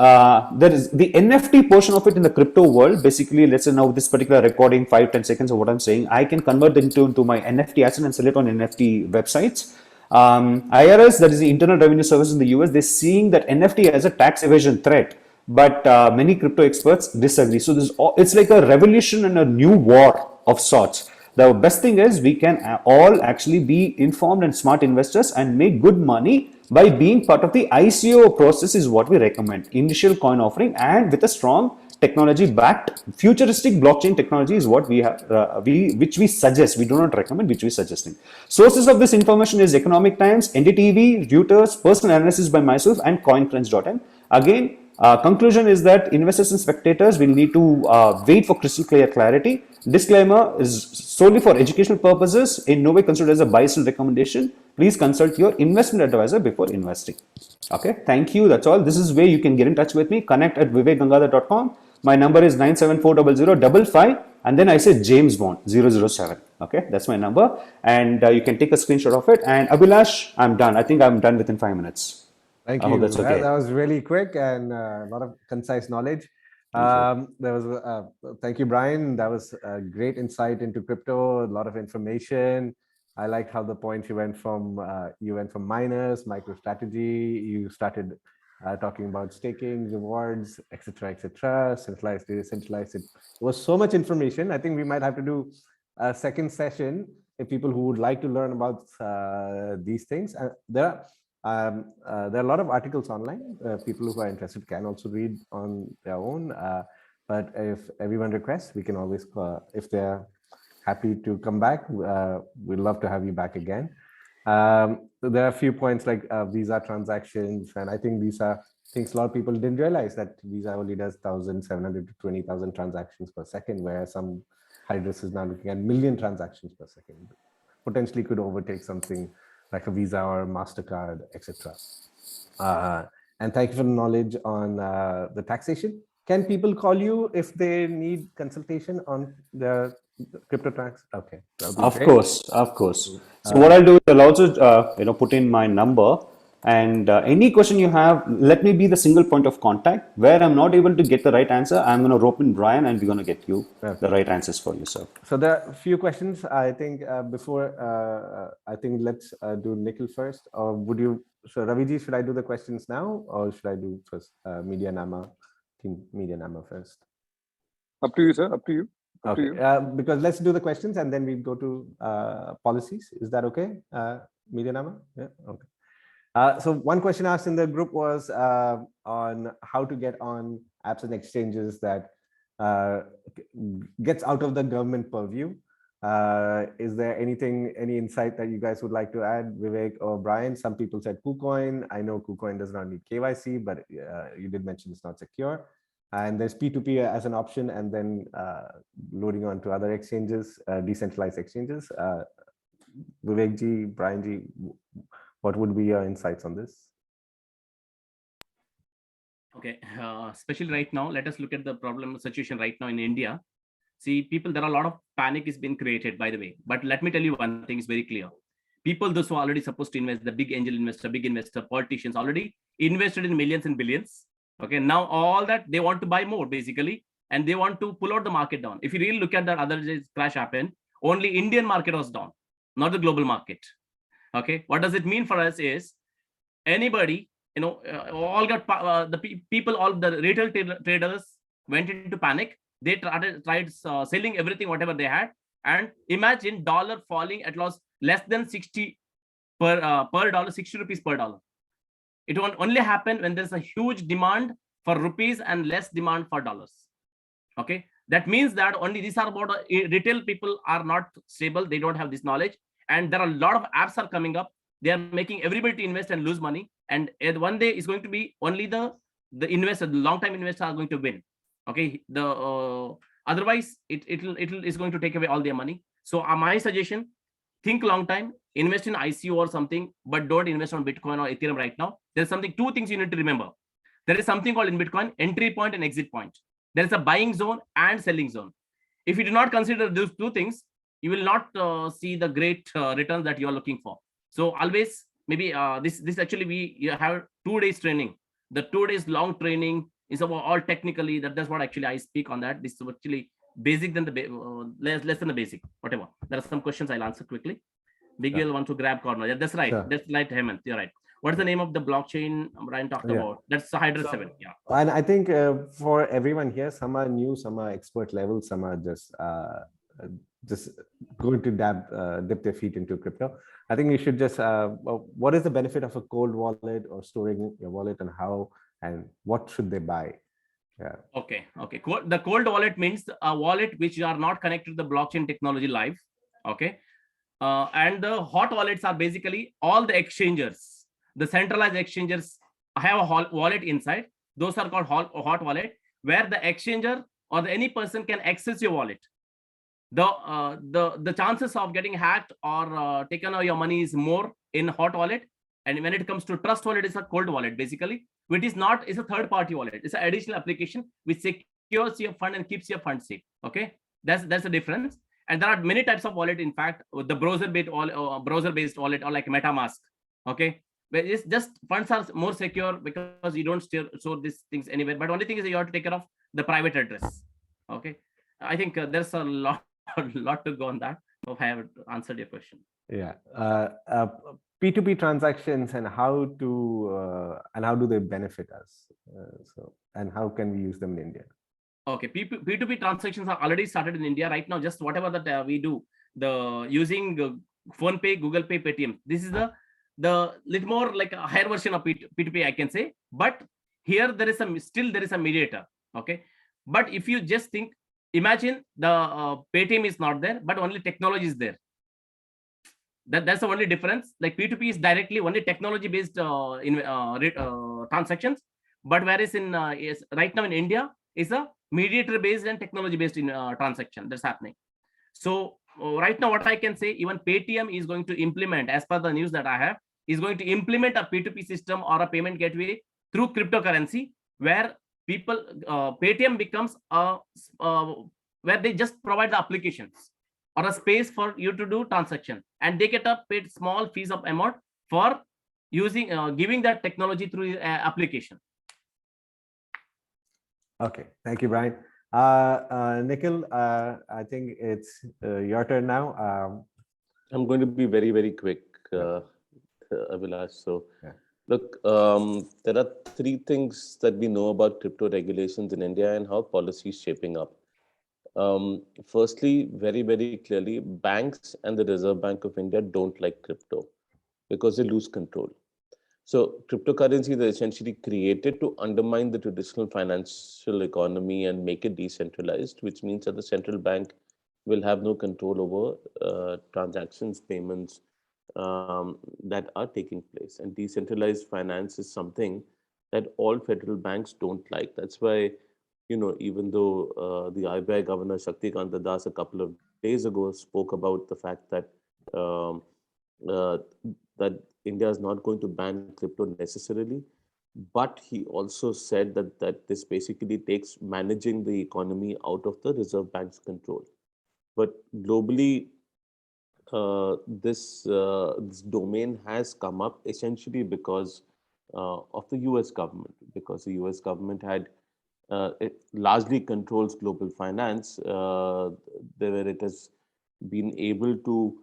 there is the NFT portion of it in the crypto world. Basically, let's say now this particular recording, 5-10 seconds of what I'm saying, I can convert it into my NFT asset and sell it on NFT websites. IRS, that is the Internal Revenue Service in the US, they're seeing that NFT as a tax evasion threat. But many crypto experts disagree. So it's like a revolution and a new war of sorts. The best thing is we can all actually be informed and smart investors and make good money by being part of the ICO process is what we recommend. Initial coin offering and with a strong technology backed futuristic blockchain technology is what we have, which we suggest. We do not recommend, which we suggesting. Sources of this information is Economic Times, NDTV, Reuters, personal analysis by myself and CoinCrunch.in. Again, conclusion is that investors and spectators will need to wait for crystal clear clarity. Disclaimer is solely for educational purposes, in no way considered as a buy-sell recommendation. Please consult your investment advisor before investing. Okay, thank you. That's all. This is where you can get in touch with me. Connect at vivekgangadhar.com. My number is 9740055 and then I say James Bond 007. Okay, that's my number, and you can take a screenshot of it. And Abhilash, I'm done. I think I'm done within 5 minutes. Thank you. I hope that's okay. That was really quick and a lot of concise knowledge. Thank you, Brian. That was a great insight into crypto, a lot of information. I liked how the point you went from miners, MicroStrategy, you started talking about staking, rewards, etc., centralized, decentralized. It was so much information. I think we might have to do a second session if people who would like to learn about these things. There are a lot of articles online. People who are interested can also read on their own. But if everyone requests, we can always, if they're happy to come back, we'd love to have you back again. So there are a few points like Visa transactions, and I think these are things a lot of people didn't realize, that Visa only does 1,700 to 20,000 transactions per second, whereas some Hydrus is now looking at 1 million transactions per second. Potentially could overtake something like a Visa or MasterCard, etc. And thank you for the knowledge on the taxation. Can people call you if they need consultation on the crypto tax? Okay. Of course. So what I'll do is I'll also put in my number, and any question you have, let me be the single point of contact. Where I'm not able to get the right answer, I'm going to rope in Brian and we're going to get you the right answers for you, sir. So there are a few questions. I think I think let's do Nikhil first. Or would you, so Raviji, should I do the questions now or should I do first Media Nama first? Up to you, sir. Up to you. Okay, because let's do the questions and then we go to policies. Is that okay, Media Nama? Yeah, okay. So one question asked in the group was on how to get on apps and exchanges that gets out of the government purview. Is there any insight that you guys would like to add, Vivek or Brian? Some people said KuCoin. I know KuCoin does not need KYC, but you did mention it's not secure. And there's P2P as an option, and then loading on to other exchanges, decentralized exchanges. Vivek ji, Brian ji, what would be your insights on this? Okay, especially right now, let us look at the problem situation right now in India. See, people, there are a lot of panic is being created, by the way. But let me tell you one thing is very clear. people, those who are already supposed to invest, the big angel investor, big investor, politicians already invested in millions and billions. Okay, now all that they want to buy more basically, and they want to pull out the market down. If you really look at that other day's crash happened, only Indian market was down, not the global market. Okay, what does it mean for us is anybody, all got people, all the retail traders went into panic. They tried selling everything, whatever they had, and imagine dollar falling at less than 60 per dollar, 60 rupees per dollar. It won't only happen when there's a huge demand for rupees and less demand for dollars. Okay, that means that only these are about retail people are not stable. They don't have this knowledge, and there are a lot of apps are coming up. They are making everybody to invest and lose money. And one day is going to be only the investor, the long-time investor are going to win. Okay, otherwise it's going to take away all their money. So my suggestion, think long time, invest in ICO or something, but don't invest on Bitcoin or Ethereum right now. There's two things you need to remember. There is something called in Bitcoin, entry point and exit point. There is a buying zone and selling zone. If you do not consider those two things, you will not see the great returns that you are looking for. So always, maybe this actually you have 2 days training. The 2 days long training is about all technically. That's what actually I speak on that. This is actually basic than the less than the basic. Whatever. There are some questions I'll answer quickly. Bigel want to grab corner. Yeah, that's right. Sure. That's right, Hemant. You're right. What's the name of the blockchain Brian talked about? That's the Hydra 7. Yeah. And I think for everyone here, some are new, some are expert level, some are just going to dip their feet into crypto. I think you should just, what is the benefit of a cold wallet or storing your wallet, and how and what should they buy? Yeah. Okay. The cold wallet means a wallet which are not connected to the blockchain technology live. Okay. And the hot wallets are basically all the exchangers. The centralized exchangers have a wallet inside. Those are called hot wallet, where the exchanger or any person can access your wallet. The chances of getting hacked or taken out your money is more in hot wallet. And when it comes to trust wallet, it's a cold wallet basically, which is not, it's a third party wallet. It's an additional application which secures your fund and keeps your fund safe. Okay, that's the difference. And there are many types of wallet. In fact, with the browser-based wallet or like MetaMask. Okay, where it's just funds are more secure because you don't store these things anywhere. But only thing is you have to take care of the private address. Okay, I think there's a lot to go on that. Hope I have answered your question. Yeah. P2P transactions and how do they benefit us? And how can we use them in India? Okay, P2P transactions are already started in India right now. Just whatever that we do, using PhonePe, Google Pay, Paytm. This is the little more like a higher version of P2P, I can say. But here there is a mediator. Okay, but if you just think, imagine the Paytm is not there, but only technology is there. That's the only difference. Like P2P is directly only technology based transactions, but whereas in right now in India is a mediator based and technology based in transaction that's happening. So right now what I can say, even Paytm is going to implement, as per the news that I have, is going to implement a P2P system or a payment gateway through cryptocurrency, where people Paytm becomes where they just provide the applications or a space for you to do transaction, and they get a paid small fees of amount for using giving that technology through application. Okay, thank you, Brian. Nikhil, I think it's your turn now. I'm going to be very, very quick, Abhilash. So, look, there are 3 things that we know about crypto regulations in India and how policy is shaping up. Firstly, very, very clearly, banks and the Reserve Bank of India don't like crypto because they lose control. So cryptocurrencies are essentially created to undermine the traditional financial economy and make it decentralized, which means that the central bank will have no control over transactions, payments that are taking place. And decentralized finance is something that all federal banks don't like. That's why, even though the RBI Governor Shaktikanta Das a couple of days ago spoke about the fact that that India is not going to ban crypto necessarily, but he also said that this basically takes managing the economy out of the Reserve Bank's control. But globally, this domain has come up essentially because of the US government, because the US government had it largely controls global finance, where it has been able to,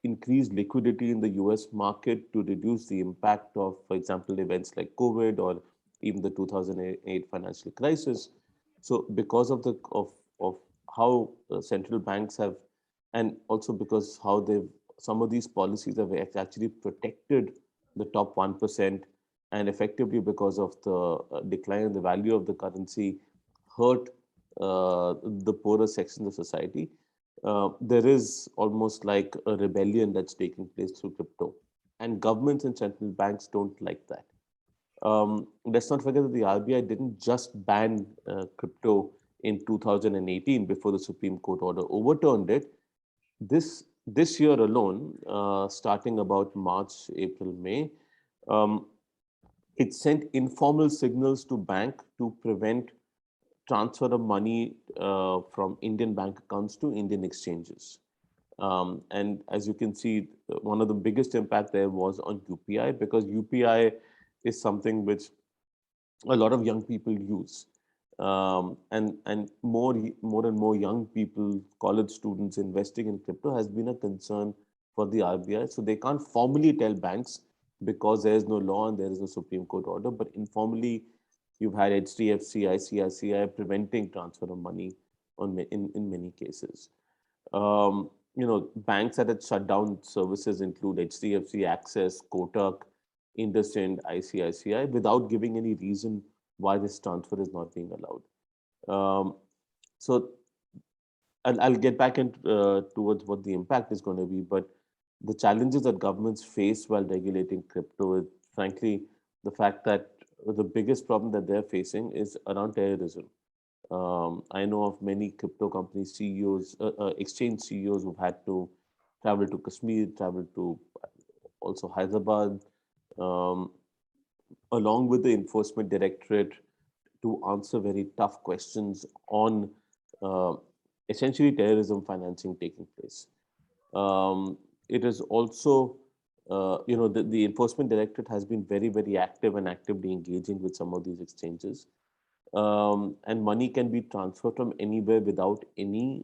increase liquidity in the US market to reduce the impact of, for example, events like COVID or even the 2008 financial crisis. So, because of of how central banks have, and also because how they've some of these policies have actually protected the top 1%, and effectively because of the decline in the value of the currency hurt the poorer sections of society. There is almost like a rebellion that's taking place through crypto, and governments and central banks don't like that. Let's not forget that the RBI didn't just ban crypto in 2018 before the Supreme Court order overturned it. This year alone, starting about March, April, May, um, it sent informal signals to bank to prevent transfer of money from Indian bank accounts to Indian exchanges. And as you can see, one of the biggest impact there was on UPI, because UPI is something which a lot of young people use. And more and more young people, college students investing in crypto has been a concern for the RBI. So they can't formally tell banks because there is no law and there is no Supreme Court order, but informally, you've had HDFC, ICICI preventing transfer of money in many cases. Banks that had shut down services include HDFC, Access, Kotak, IndusInd, ICICI, without giving any reason why this transfer is not being allowed. So I'll get back towards what the impact is going to be, but the challenges that governments face while regulating crypto is, frankly, the fact that the biggest problem that they're facing is around terrorism. I know of many crypto company CEOs, exchange CEOs who've had to travel to Kashmir, travel to also Hyderabad, um, along with the enforcement directorate, to answer very tough questions on uh, essentially terrorism financing taking place. It is also, the enforcement directorate has been very, very active and actively engaging with some of these exchanges. And money can be transferred from anywhere without any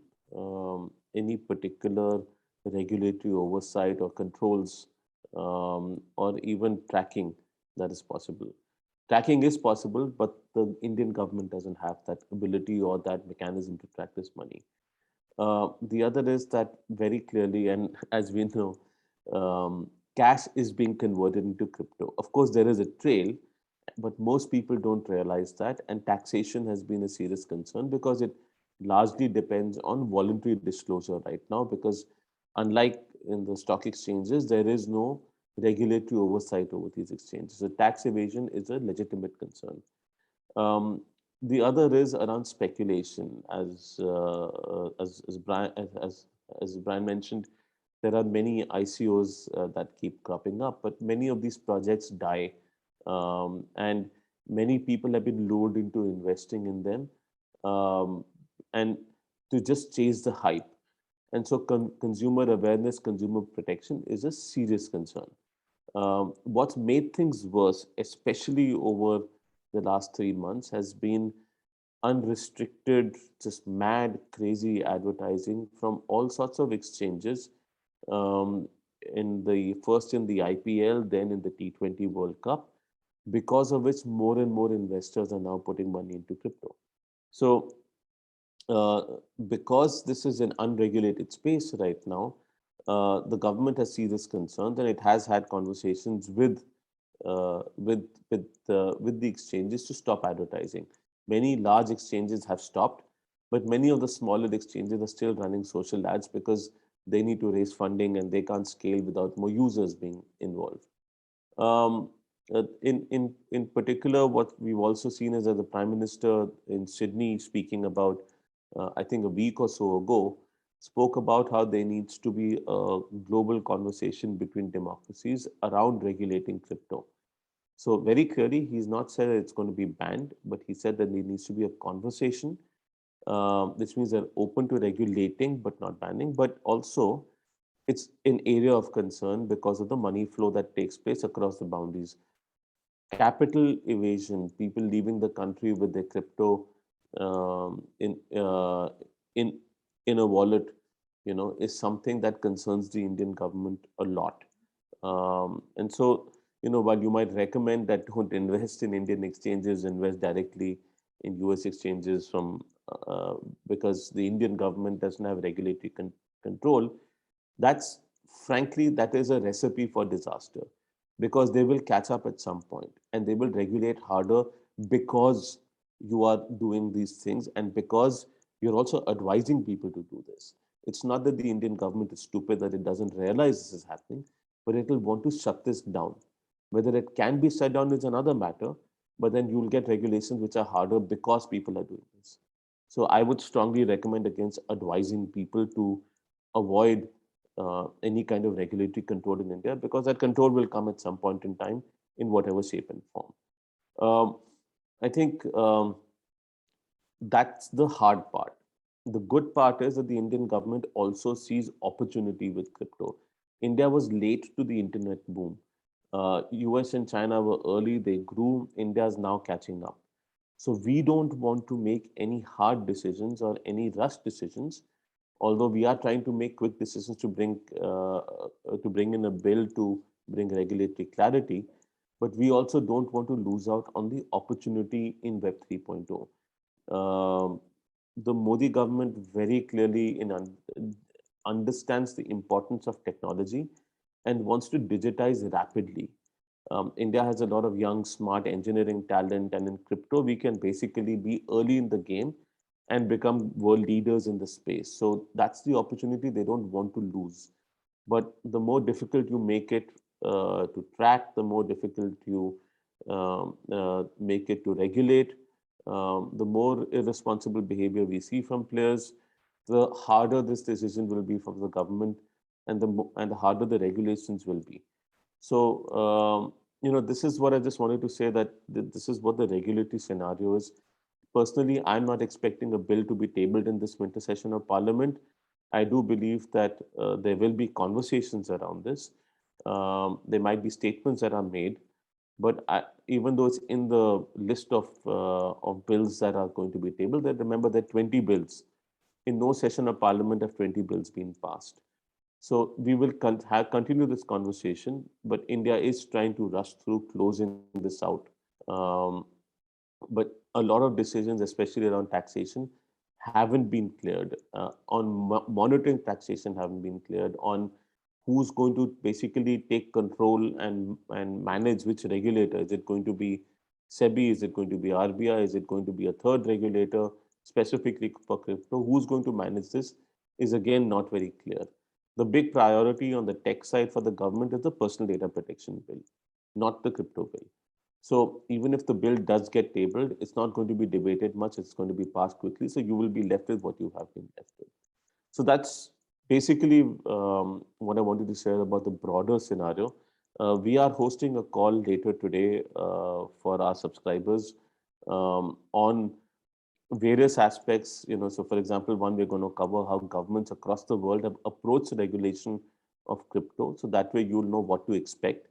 particular regulatory oversight or controls, or even tracking that is possible. Tracking is possible, but the Indian government doesn't have that ability or that mechanism to track this money. The other is that very clearly, and as we know, cash is being converted into crypto. Of course, there is a trail, but most people don't realize that. And taxation has been a serious concern because it largely depends on voluntary disclosure right now. Because unlike in the stock exchanges, there is no regulatory oversight over these exchanges. So tax evasion is a legitimate concern. Um, the other is around speculation, as Brian mentioned. There are many ICOs that keep cropping up, but many of these projects die, and many people have been lured into investing in them, and to just chase the hype. And so, consumer awareness, consumer protection is a serious concern. What's made things worse, especially over the last 3 months, has been unrestricted, just mad, crazy advertising from all sorts of exchanges. Um, in the IPL, then in the T20 World Cup, because of which more and more investors are now putting money into crypto. So, uh, because this is an unregulated space right now, the government has serious concerns, and it has had conversations uh, with with the exchanges to stop advertising. Many large exchanges have stopped, but many of the smaller exchanges are still running social ads because they need to raise funding and they can't scale without more users being involved. Um, in particular, what we've also seen is that the Prime Minister in Sydney, speaking about, I think a week or so ago, spoke about how there needs to be a global conversation between democracies around regulating crypto. So very clearly, he's not said that it's going to be banned, but he said that there needs to be a conversation which means they're open to regulating but not banning, but also it's an area of concern because of the money flow that takes place across the boundaries. Capital evasion, people leaving the country with their crypto um, in uh, in in a wallet, is something that concerns the Indian government a lot. And so, while you might recommend that don't invest in Indian exchanges, invest directly in US exchanges uh, because the Indian government doesn't have regulatory control, that's frankly, that is a recipe for disaster because they will catch up at some point and they will regulate harder because you are doing these things and because you're also advising people to do this. It's not that the Indian government is stupid, that it doesn't realize this is happening, but it will want to shut this down. Whether it can be shut down is another matter, but then you'll get regulations which are harder because people are doing this. So I would strongly recommend against advising people to avoid any kind of regulatory control in India because that control will come at some point in time in whatever shape and form. I think that's the hard part. The good part is that the Indian government also sees opportunity with crypto. India was late to the internet boom. US and China were early, they grew. India is now catching up. So we don't want to make any hard decisions or any rush decisions, although we are trying to make quick decisions to bring in a bill to bring regulatory clarity, but we also don't want to lose out on the opportunity in Web 3.0. The Modi government very clearly understands the importance of technology and wants to digitize rapidly. India has a lot of young, smart engineering talent, and in crypto, we can basically be early in the game and become world leaders in the space. So that's the opportunity they don't want to lose. But the more difficult you make it to track, the more difficult you make it to regulate, the more irresponsible behavior we see from players, the harder this decision will be from the government, and the harder the regulations will be. So, this is what I just wanted to say, that this is what the regulatory scenario is. Personally, I'm not expecting a bill to be tabled in this winter session of Parliament. I do believe that there will be conversations around this. There might be statements that are made, but even though it's in the list of bills that are going to be tabled, that remember that 20 bills in no session of Parliament have 20 bills been passed. So we will continue this conversation, but India is trying to rush through closing this out. Um, but a lot of decisions, especially around taxation, haven't been cleared. On monitoring taxation, haven't been cleared. On who's going to basically take control and manage which regulator. Is it going to be SEBI? Is it going to be RBI? Is it going to be a third regulator specifically for crypto? Who's going to manage this is again not very clear. The big priority on the tech side for the government is the personal data protection bill, not the crypto bill. So even if the bill does get tabled, it's not going to be debated much. It's going to be passed quickly. So you will be left with what you have been left with. So that's basically what I wanted to share about the broader scenario. We are hosting a call later today for our subscribers on various aspects. So for example, one, we're going to cover how governments across the world have approached regulation of crypto. So that way you'll know what to expect.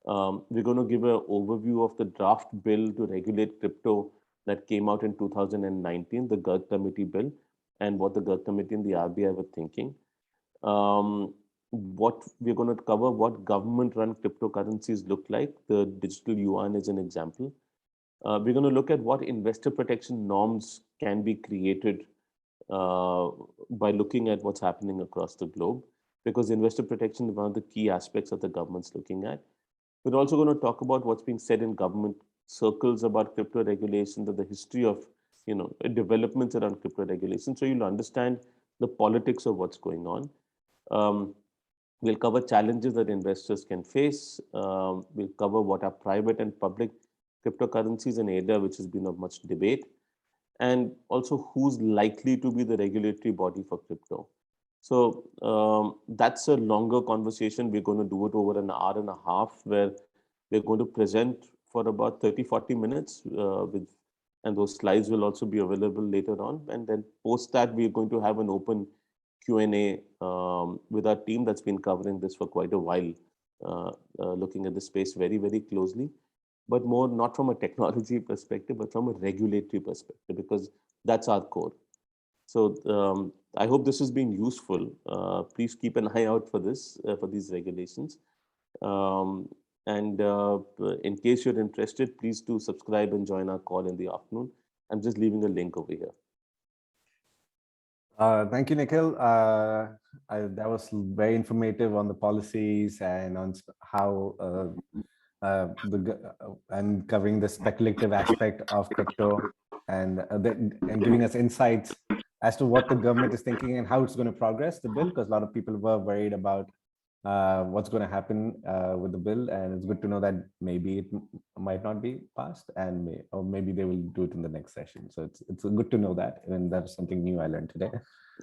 We're going to give an overview of the draft bill to regulate crypto that came out in 2019, the Garg Committee bill, and what the Garg Committee and the RBI were thinking. What we're going to cover, what government-run cryptocurrencies look like. The digital yuan is an example. We're going to look at what investor protection norms can be created by looking at what's happening across the globe, because investor protection is one of the key aspects that the government's looking at. We're also going to talk about what's being said in government circles about crypto regulations and the history of, developments around crypto regulation. So you'll understand the politics of what's going on. We'll cover challenges that investors can face. We'll cover what are private and public cryptocurrencies, an area which has been of much debate, and also who's likely to be the regulatory body for crypto. So that's a longer conversation. We're going to do it over an hour and a half, where we're going to present for about 30-40 minutes with and those slides will also be available later on. And then post that, we're going to have an open Q&A with our team that's been covering this for quite a while, looking at the space very, very closely, but more not from a technology perspective, but from a regulatory perspective, because that's our core. So I hope this has been useful. Please keep an eye out for this, for these regulations. And in case you're interested, please do subscribe and join our call in the afternoon. I'm just leaving a link over here. Thank you, Nikhil. That was very informative on the policies and on how and covering the speculative aspect of crypto and giving us insights as to what the government is thinking and how it's going to progress the bill, because a lot of people were worried about what's going to happen with the bill, and it's good to know that maybe it might not be passed, and or maybe they will do it in the next session. So it's good to know that, and that's something new I learned today.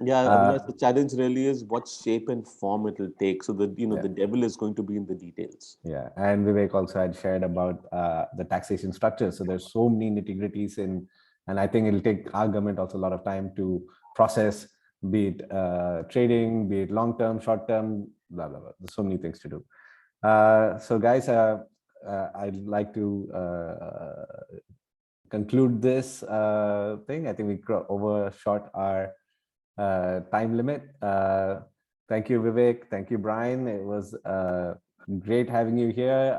Yeah, Avinash, the challenge really is what shape and form it will take. So that the devil is going to be in the details. Yeah, and Vivek also had shared about the taxation structure. So there's so many nitty-gritties in, and I think it'll take our government also a lot of time to process, be it trading, be it long-term, short-term, blah, blah, blah. There's so many things to do. So guys, I'd like to conclude this thing. I think we overshot our time limit. Thank you, Vivek. Thank you, Brian. It was great having you here.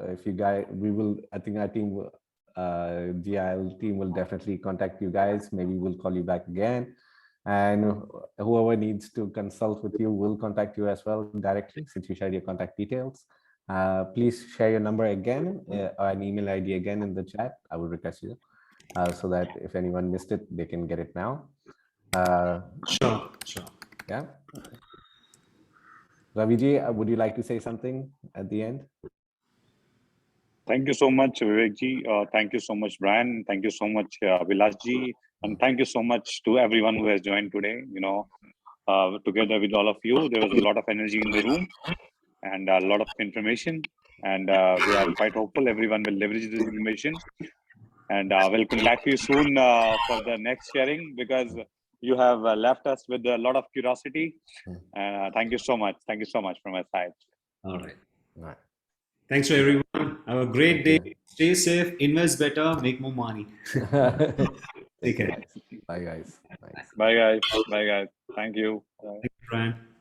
If you guys, I think our team, GIL team will definitely contact you guys. Maybe we'll call you back again. And whoever needs to consult with you will contact you as well directly, since you shared your contact details. Please share your number again or an email ID again in the chat. I will request you so that if anyone missed it, they can get it now. Sure. Yeah. Raviji, would you like to say something at the end? Thank you so much, Vivekji. Thank you so much, Brian. Thank you so much, Vilasji. And thank you so much to everyone who has joined today. Together with all of you, there was a lot of energy in the room and a lot of information. And we are quite hopeful everyone will leverage this information. And we'll come back to you soon for the next sharing, because you have left us with a lot of curiosity. Thank you so much. Thank you so much from my side. All right. Thanks to everyone. Have a great day. Stay safe, invest better, make more money. Take care. Bye, guys. Thanks. Bye, guys. Bye, guys. Thank you. Thank you, Brian.